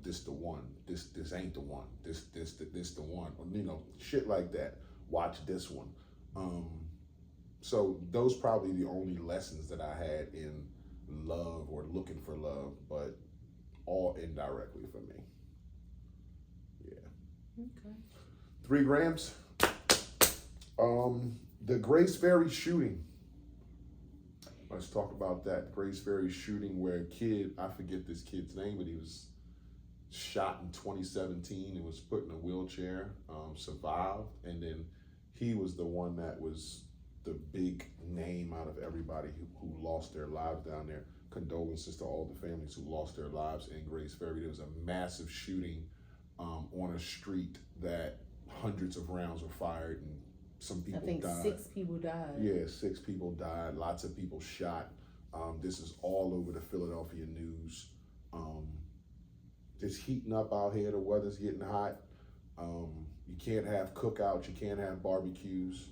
A: this the one, this ain't the one, this the one, or, shit like that. Watch this one. So those probably the only lessons that I had in love or looking for love, but all indirectly for me. Yeah.
B: Okay.
A: 3 grams. The Grace Ferry shooting. Let's talk about that Grace Ferry shooting where a kid, I forget this kid's name, but he was shot in 2017 and was put in a wheelchair, survived, and then he was the one that was the big name out of everybody who lost their lives down there. Condolences to all the families who lost their lives in Grace Ferry. There was a massive shooting on a street that hundreds of rounds were fired and some people died.
B: I think 6 people died.
A: Yeah, 6 people died. Lots of people shot. This is all over the Philadelphia news. It's heating up out here. The weather's getting hot. You can't have cookouts. You can't have barbecues.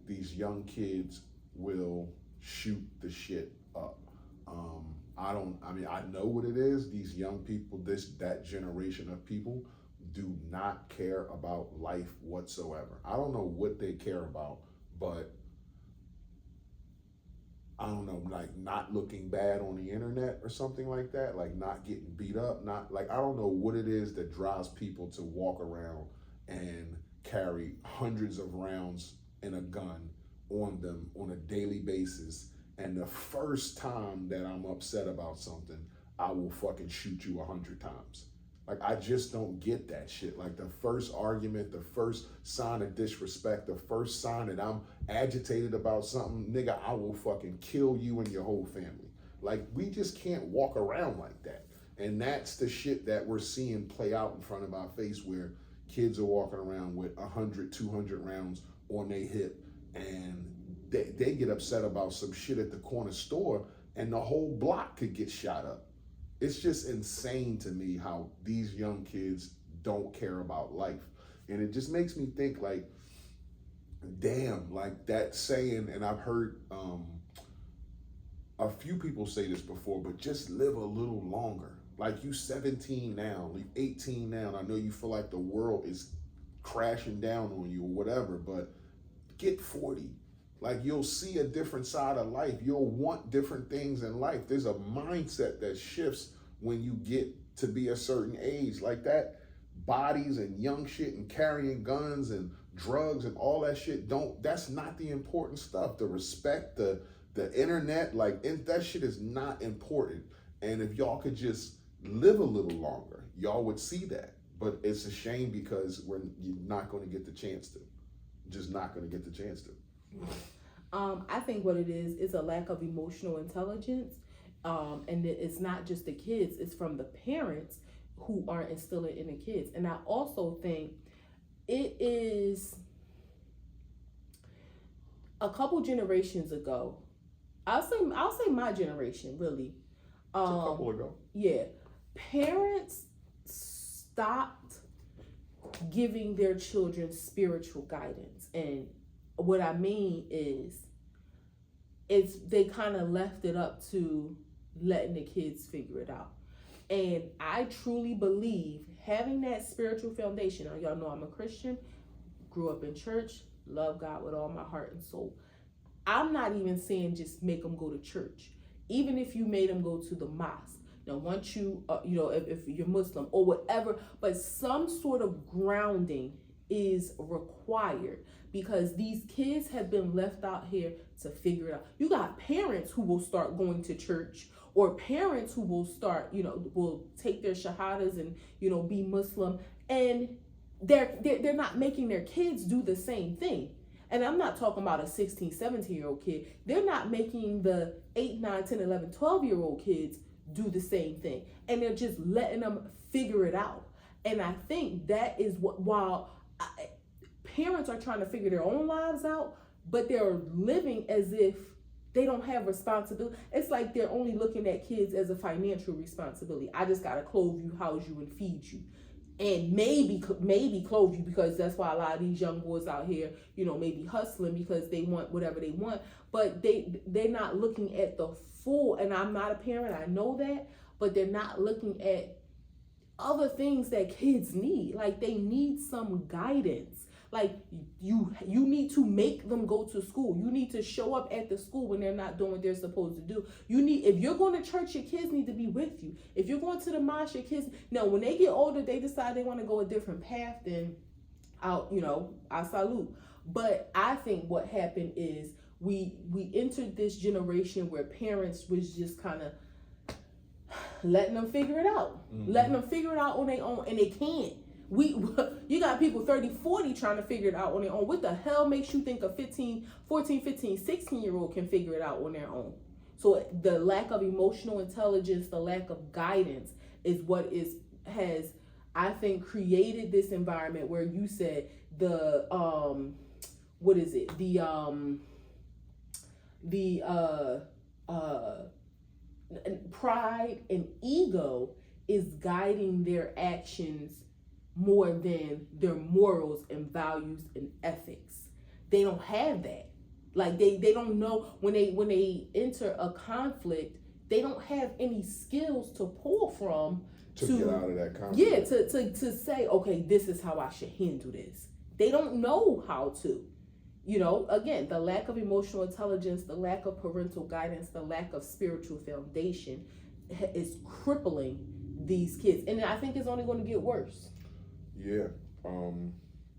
A: These young kids will shoot the shit up. I know what it is. These young people, that generation of people do not care about life whatsoever. I don't know what they care about, but I don't know, not looking bad on the internet or something like that, not getting beat up, I don't know what it is that drives people to walk around and carry hundreds of rounds in a gun on them on a daily basis. And the first time that I'm upset about something, I will fucking shoot you 100 times. I just don't get that shit. The first argument, the first sign of disrespect, the first sign that I'm agitated about something, nigga, I will fucking kill you and your whole family. We just can't walk around like that. And that's the shit that we're seeing play out in front of our face, where kids are walking around with 100, 200 rounds on their hip, and they get upset about some shit at the corner store, and the whole block could get shot up. It's just insane to me how these young kids don't care about life. And it just makes me think damn, that saying, and I've heard a few people say this before, but just live a little longer. You 17 now, 18 now, and I know you feel like the world is crashing down on you or whatever, but get 40. You'll see a different side of life. You'll want different things in life. There's a mindset that shifts when you get to be a certain age. That bodies and young shit and carrying guns and drugs and all that shit, that's not the important stuff. The respect, the internet, that shit is not important. And if y'all could just live a little longer, y'all would see that. But it's a shame because you're not going to get the chance to. Just not going to get the chance to.
B: I think what it is a lack of emotional intelligence, and it's not just the kids, it's from the parents who aren't instilling in the kids. And I also think it is a couple generations ago, I'll say my generation really.
A: It's a couple ago.
B: Yeah, parents stopped giving their children spiritual guidance, and what I mean is, they kind of left it up to letting the kids figure it out. And I truly believe having that spiritual foundation. Now, y'all know I'm a Christian, grew up in church, love God with all my heart and soul. I'm not even saying just make them go to church. Even if you made them go to the mosque. Now, once you, if you're Muslim or whatever, but some sort of grounding is required, because these kids have been left out here to figure it out. You got parents who will start going to church, or parents who will start, will take their shahadas and, be Muslim, and they're not making their kids do the same thing. And I'm not talking about a 16, 17-year-old kid. They're not making the 8, 9, 10, 11, 12-year-old kids do the same thing. And they're just letting them figure it out. And I think that is while parents are trying to figure their own lives out, but they're living as if they don't have responsibility. It's like they're only looking at kids as a financial responsibility. I just got to clothe you, house you, and feed you. And maybe clothe you, because that's why a lot of these young boys out here, maybe hustling because they want whatever they want. But they're not looking at the full, and I'm not a parent, I know that, but they're not looking at other things that kids need. Like, they need some guidance. Like, you need to make them go to school. You need to show up at the school when they're not doing what they're supposed to do. if you're going to church, your kids need to be with you. If you're going to the mosque, your kids, now when they get older, they decide they want to go a different path, then I salute. But I think what happened is we entered this generation where parents was just kind of letting them figure it out, letting them figure it out on their own, and they can't. You got people 30, 40 trying to figure it out on their own. What the hell makes you think a 14, 15, 16-year-old can figure it out on their own? So the lack of emotional intelligence, the lack of guidance is what has, I think, created this environment where you said the pride and ego is guiding their actions more than their morals and values and ethics. They don't have that. Like, they don't know when they enter a conflict, they don't have any skills to pull from
A: to get out of that conflict.
B: Yeah, to say, okay, this is how I should handle this. They don't know how to. Again, the lack of emotional intelligence, the lack of parental guidance, the lack of spiritual foundation is crippling these kids. And I think it's only going to get worse.
A: Yeah.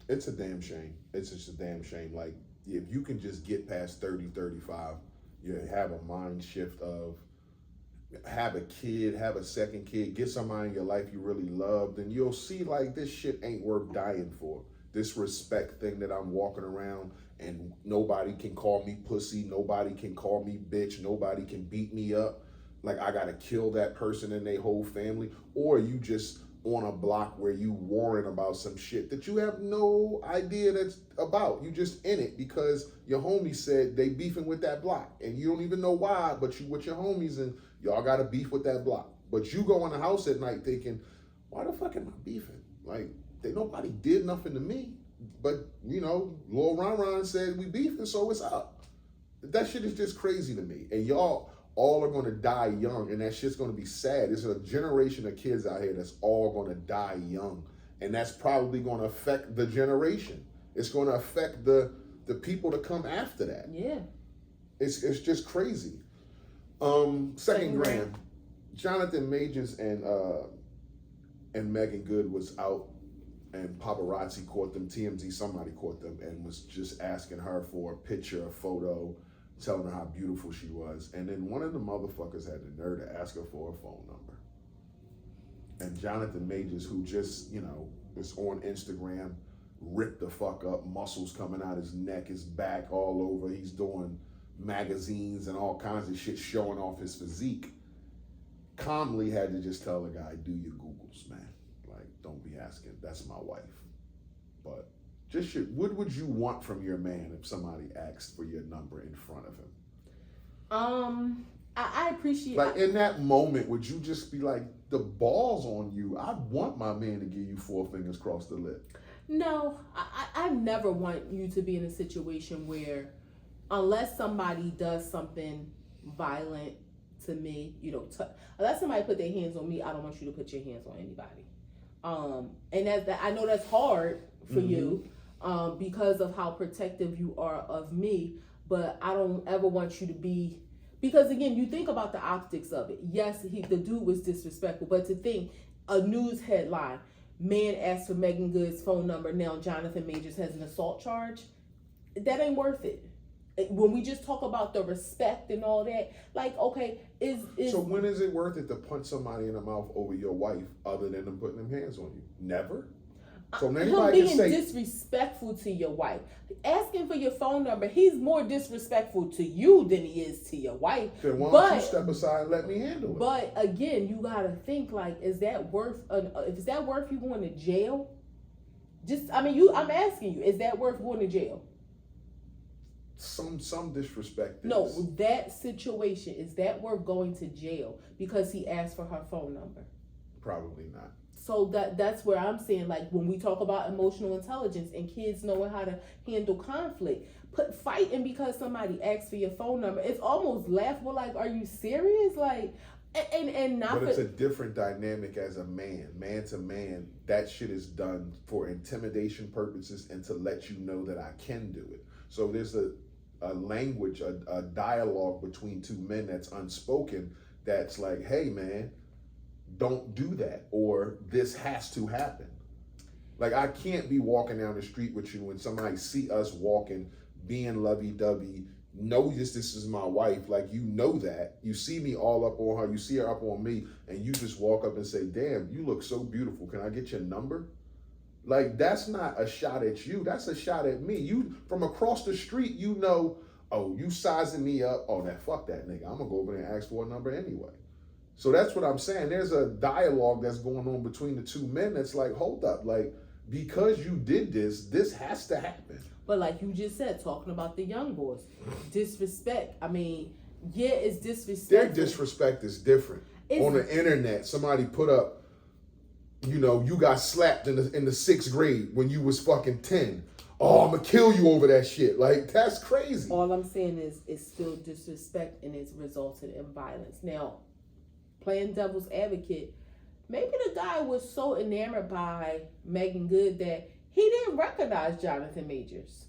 A: It's a damn shame. It's just a damn shame. Like, if you can just get past 30, 35, you have a mind shift of have a kid, have a second kid, get somebody in your life you really love, then you'll see, like, this shit ain't worth dying for. This respect thing that I'm walking around and nobody can call me pussy, nobody can call me bitch, nobody can beat me up. Like, I gotta kill that person and their whole family. Or you just on a block where you worrying about some shit that you have no idea that's about. You just in it because your homie said they beefing with that block and you don't even know why, but you with your homies and y'all got a beef with that block. But you go in the house at night thinking, why the fuck am I beefing? Like, nobody did nothing to me. But, Lil Ron said we beefing, so it's up. That shit is just crazy to me. And y'all all are going to die young, and that shit's going to be sad. There's a generation of kids out here that's all going to die young, and that's probably going to affect the generation. It's going to affect the people to come after that.
B: Yeah.
A: It's just crazy. Second gram. Jonathan Majors and Megan Good was out, and paparazzi caught them, TMZ, somebody caught them, and was just asking her for a picture, a photo, telling her how beautiful she was. And then one of the motherfuckers had the nerve to ask her for a phone number. And Jonathan Majors, who just, is on Instagram, ripped the fuck up, muscles coming out his neck, his back, all over. He's doing magazines and all kinds of shit showing off his physique. Calmly had to just tell the guy, do your Googles, man. Like, don't be asking, that's my wife. But what would you want from your man if somebody asked for your number in front of him?
B: I appreciate
A: like in that moment. Would you just be like, the ball's on you? I want my man to give you 4 fingers across the lip.
B: No, I never want you to be in a situation where, unless somebody does something violent to me, unless somebody put their hands on me, I don't want you to put your hands on anybody. And that I know that's hard for you, because of how protective you are of me. But I don't ever want you to be, because again, you think about the optics of it. Yes, the dude was disrespectful, but to think a news headline, man asked for Megan Good's phone number, now Jonathan Majors has an assault charge, that ain't worth it. When we just talk about the respect and all that, like, okay, is
A: so when is it worth it to punch somebody in the mouth over your wife other than them putting them hands on you? Never. So
B: him
A: anybody
B: being
A: can say
B: disrespectful to your wife, asking for your phone number, he's more disrespectful to you than he is to your wife.
A: Then why don't you step aside and let me handle it?
B: But again, you gotta think, like, is that worth you going to jail? I'm asking you, is that worth going to jail?
A: Some disrespect.
B: No, that situation, is that worth going to jail because he asked for her phone number?
A: Probably not.
B: So that's where I'm saying, like, when we talk about emotional intelligence and kids knowing how to handle conflict, fighting because somebody asked for your phone number, it's almost laughable. Like, are you serious? Like, and not.
A: But it's a different dynamic as a man to man. That shit is done for intimidation purposes and to let you know that I can do it. So there's a language, a dialogue between two men that's unspoken. That's like, hey man, don't do that, or this has to happen. Like, I can't be walking down the street with you when somebody see us walking, being lovey-dovey, know this is my wife, like, you know that. You see me all up on her, you see her up on me, and you just walk up and say, damn, you look so beautiful, can I get your number? Like, that's not a shot at you, that's a shot at me. You, from across the street, you know, oh, you sizing me up, oh, now fuck that nigga, I'm gonna go over there and ask for a number anyway. So that's what I'm saying. There's a dialogue that's going on between the two men that's like, hold up, like, because you did this has to happen.
B: But like you just said, talking about the young boys, disrespect. I mean, yeah, it's disrespectful.
A: Their disrespect is different. On the internet, somebody put up, you got slapped in the 6th grade when you was fucking 10. Oh, I'm gonna kill you over that shit. Like, that's crazy.
B: All I'm saying is it's still disrespect and it's resulted in violence. Now, playing devil's advocate, maybe the guy was so enamored by Megan Good that he didn't recognize Jonathan Majors.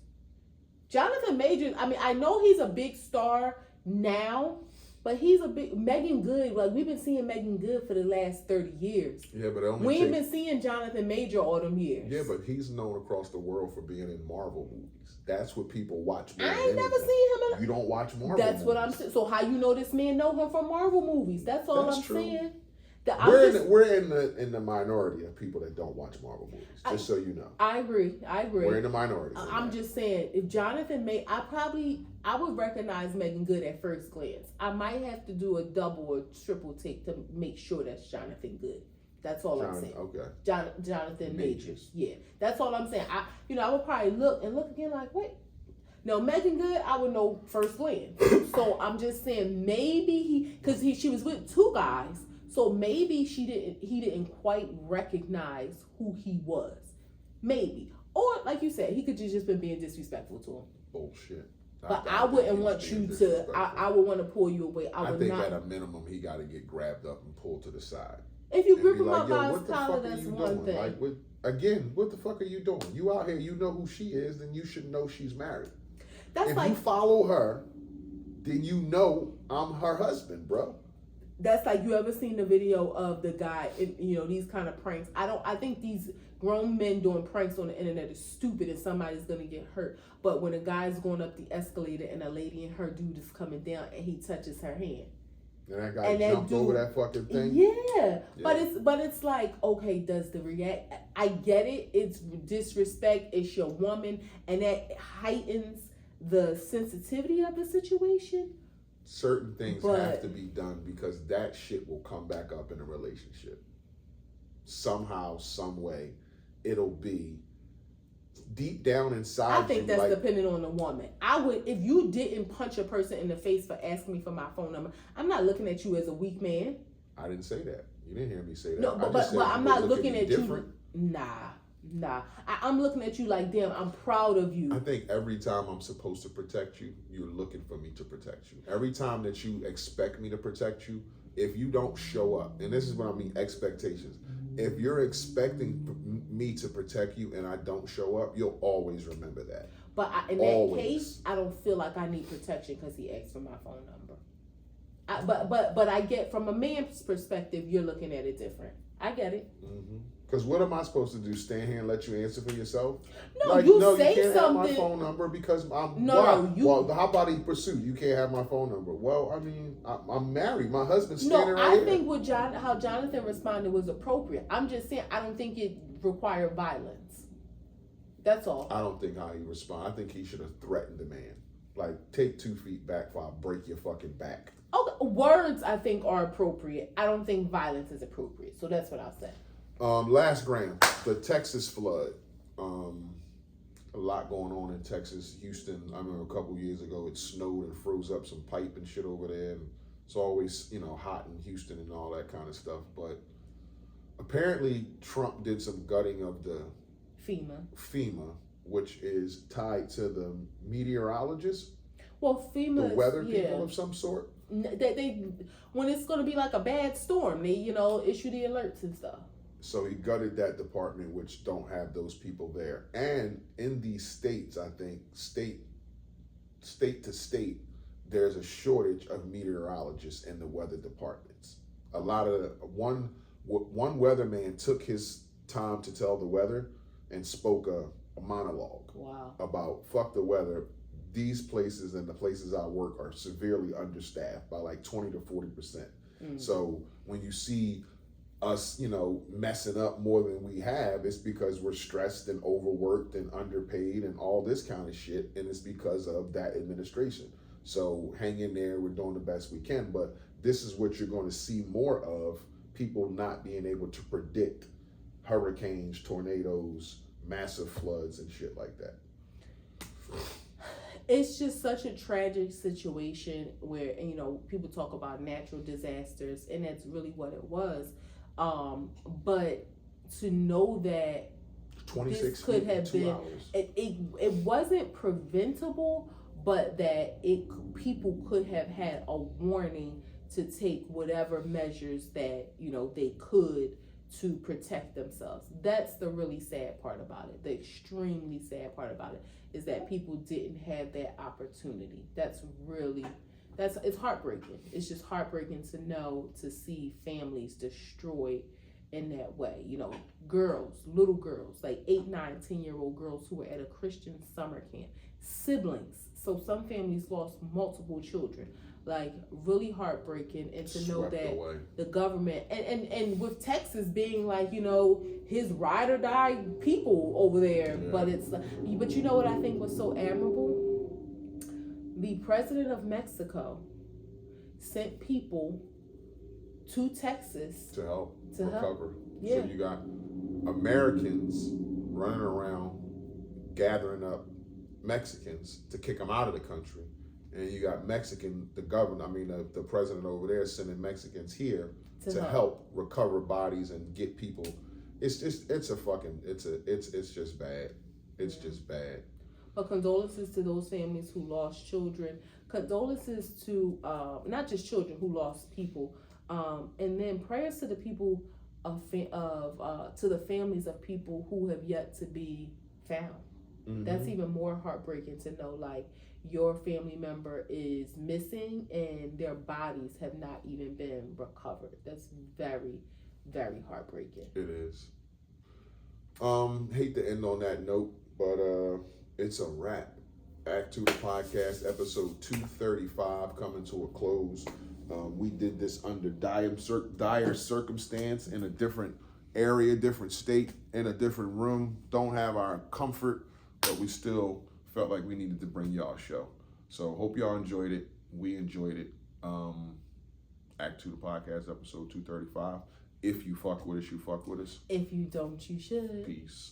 B: Jonathan Majors, I mean, I know he's a big star now, but he's a big, Megan Good, like, we've been seeing Megan Good for the last 30 years.
A: Yeah, but
B: we ain't been seeing Jonathan Major all them years.
A: Yeah, but he's known across the world for being in Marvel movies. That's what people watch.
B: I ain't never seen him.
A: You don't watch Marvel
B: That's
A: movies.
B: what I'm saying. So how you know this man know him from Marvel movies? That's all I'm saying.
A: We're in the minority of people that don't watch Marvel movies. Just so you know.
B: I agree.
A: We're in the minority.
B: I'm just saying, if Jonathan I would recognize Megan Good at first glance. I might have to do a double or triple take to make sure that's Jonathan Good. That's all I'm saying.
A: Okay.
B: Jonathan Majors. Yeah, that's all I'm saying. I would probably look again like, wait. No, Megan Good, I would know first glance. So I'm just saying, maybe she was with two guys, so maybe he didn't quite recognize who he was. Maybe. Or like you said, he could just been being disrespectful to him.
A: Bullshit.
B: But I wouldn't want you to, I would want to pull you away. I think
A: at a minimum, he got to get grabbed up and pulled to the side.
B: If you grip him up by his collar, that's one thing.
A: Like, again, what the fuck are you doing? You out here, you know who she is, then you should know she's married. If you follow her, then you know I'm her husband, bro.
B: That's like, you ever seen the video of the guy, these kind of pranks? I think these grown men doing pranks on the internet is stupid and somebody's going to get hurt. But when a guy's going up the escalator and a lady and her dude is coming down and he touches her hand.
A: And that guy jumped over that fucking thing?
B: Yeah. But it's like, okay, I get it. It's disrespect. It's your woman. And that heightens the sensitivity of the situation.
A: Certain things have to be done because that shit will come back up in a relationship. Somehow, some way, it'll be deep down inside,
B: I think that's dependent on the woman. I would, if you didn't punch a person in the face for asking me for my phone number, I'm not looking at you as a weak man.
A: I didn't say that. You didn't hear me say that.
B: No, but I'm not looking at you. Nah. I'm looking at you like, damn, I'm proud of you.
A: I think every time I'm supposed to protect you, you're looking for me to protect you. Every time that you expect me to protect you, if you don't show up, and this is what I mean, expectations. If you're expecting me to protect you and I don't show up, you'll always remember that.
B: But in that case, I don't feel like I need protection because he asked for my phone number. But I get, from a man's perspective, you're looking at it different. I get it.
A: Because what am I supposed to do? Stand here and let you answer for yourself?
B: No, like, you
A: say
B: you can't
A: something. Have my phone number because I'm well, how about he pursued? You can't have my phone number. Well, I mean, I'm married. My husband's standing right here.
B: I think how Jonathan responded was appropriate. I'm just saying I don't think it required violence. That's all.
A: I don't think how he responded. I think he should have threatened the man. Like, take 2 feet back before I break your fucking back.
B: Okay, words I think are appropriate. I don't think violence is appropriate. So that's what I'll say.
A: Last gram, the Texas flood. A lot going on in Texas, Houston. I remember a couple years ago it snowed and froze up some pipe and shit over there. And it's always, hot in Houston and all that kind of stuff. But apparently Trump did some gutting of the FEMA, which is tied to the meteorologists.
B: Well, FEMA,
A: the weather people of some sort.
B: They when it's going to be like a bad storm, they issue the alerts and stuff.
A: So he gutted that department, which don't have those people there. And in these states, I think state to state, there's a shortage of meteorologists in the weather departments. A lot of one weatherman took his time to tell the weather and spoke a monologue about fuck the weather. These places and the places I work are severely understaffed by like 20 to 40%. So when you see us, messing up more than we have, it's because we're stressed and overworked and underpaid and all this kind of shit. And it's because of that administration. So hang in there. We're doing the best we can. But this is what you're going to see more of, people not being able to predict hurricanes, tornadoes, massive floods and shit like that.
B: It's just such a tragic situation where, people talk about natural disasters, and that's really what it was. But to know that
A: 26
B: this could have been, it wasn't preventable, but that people could have had a warning to take whatever measures that, they could to protect themselves. That's the really sad part about it. The extremely sad part about it is that people didn't have that opportunity. It's heartbreaking. It's just heartbreaking to see families destroyed in that way. Little girls, like 8, 9, 10-year-old girls who were at a Christian summer camp, siblings. So some families lost multiple children. Like, really heartbreaking. And to know that the government and with Texas being like, his ride or die people over there. Yeah. But you know what I think was so admirable? The president of Mexico sent people to Texas
A: to help recover.
B: Yeah.
A: So you got Americans running around gathering up Mexicans to kick them out of the country. And you got the president over there sending Mexicans here to help recover bodies and get people. It's just bad. It's just bad.
B: But condolences to those families who lost children. Condolences to not just children who lost people. And then prayers to the people to the families of people who have yet to be found. Mm-hmm. That's even more heartbreaking to know, like, your family member is missing and their bodies have not even been recovered. That's very, very heartbreaking.
A: It is. Hate to end on that note, but it's a wrap. Act 2 the podcast, episode 235, coming to a close. We did this under dire circumstance in a different area, different state, in a different room. Don't have our comfort, but we still felt like we needed to bring y'all a show. So hope y'all enjoyed it. We enjoyed it. Act 2 the podcast, episode 235. If you fuck with us, you fuck with us.
B: If you don't, you should.
A: Peace.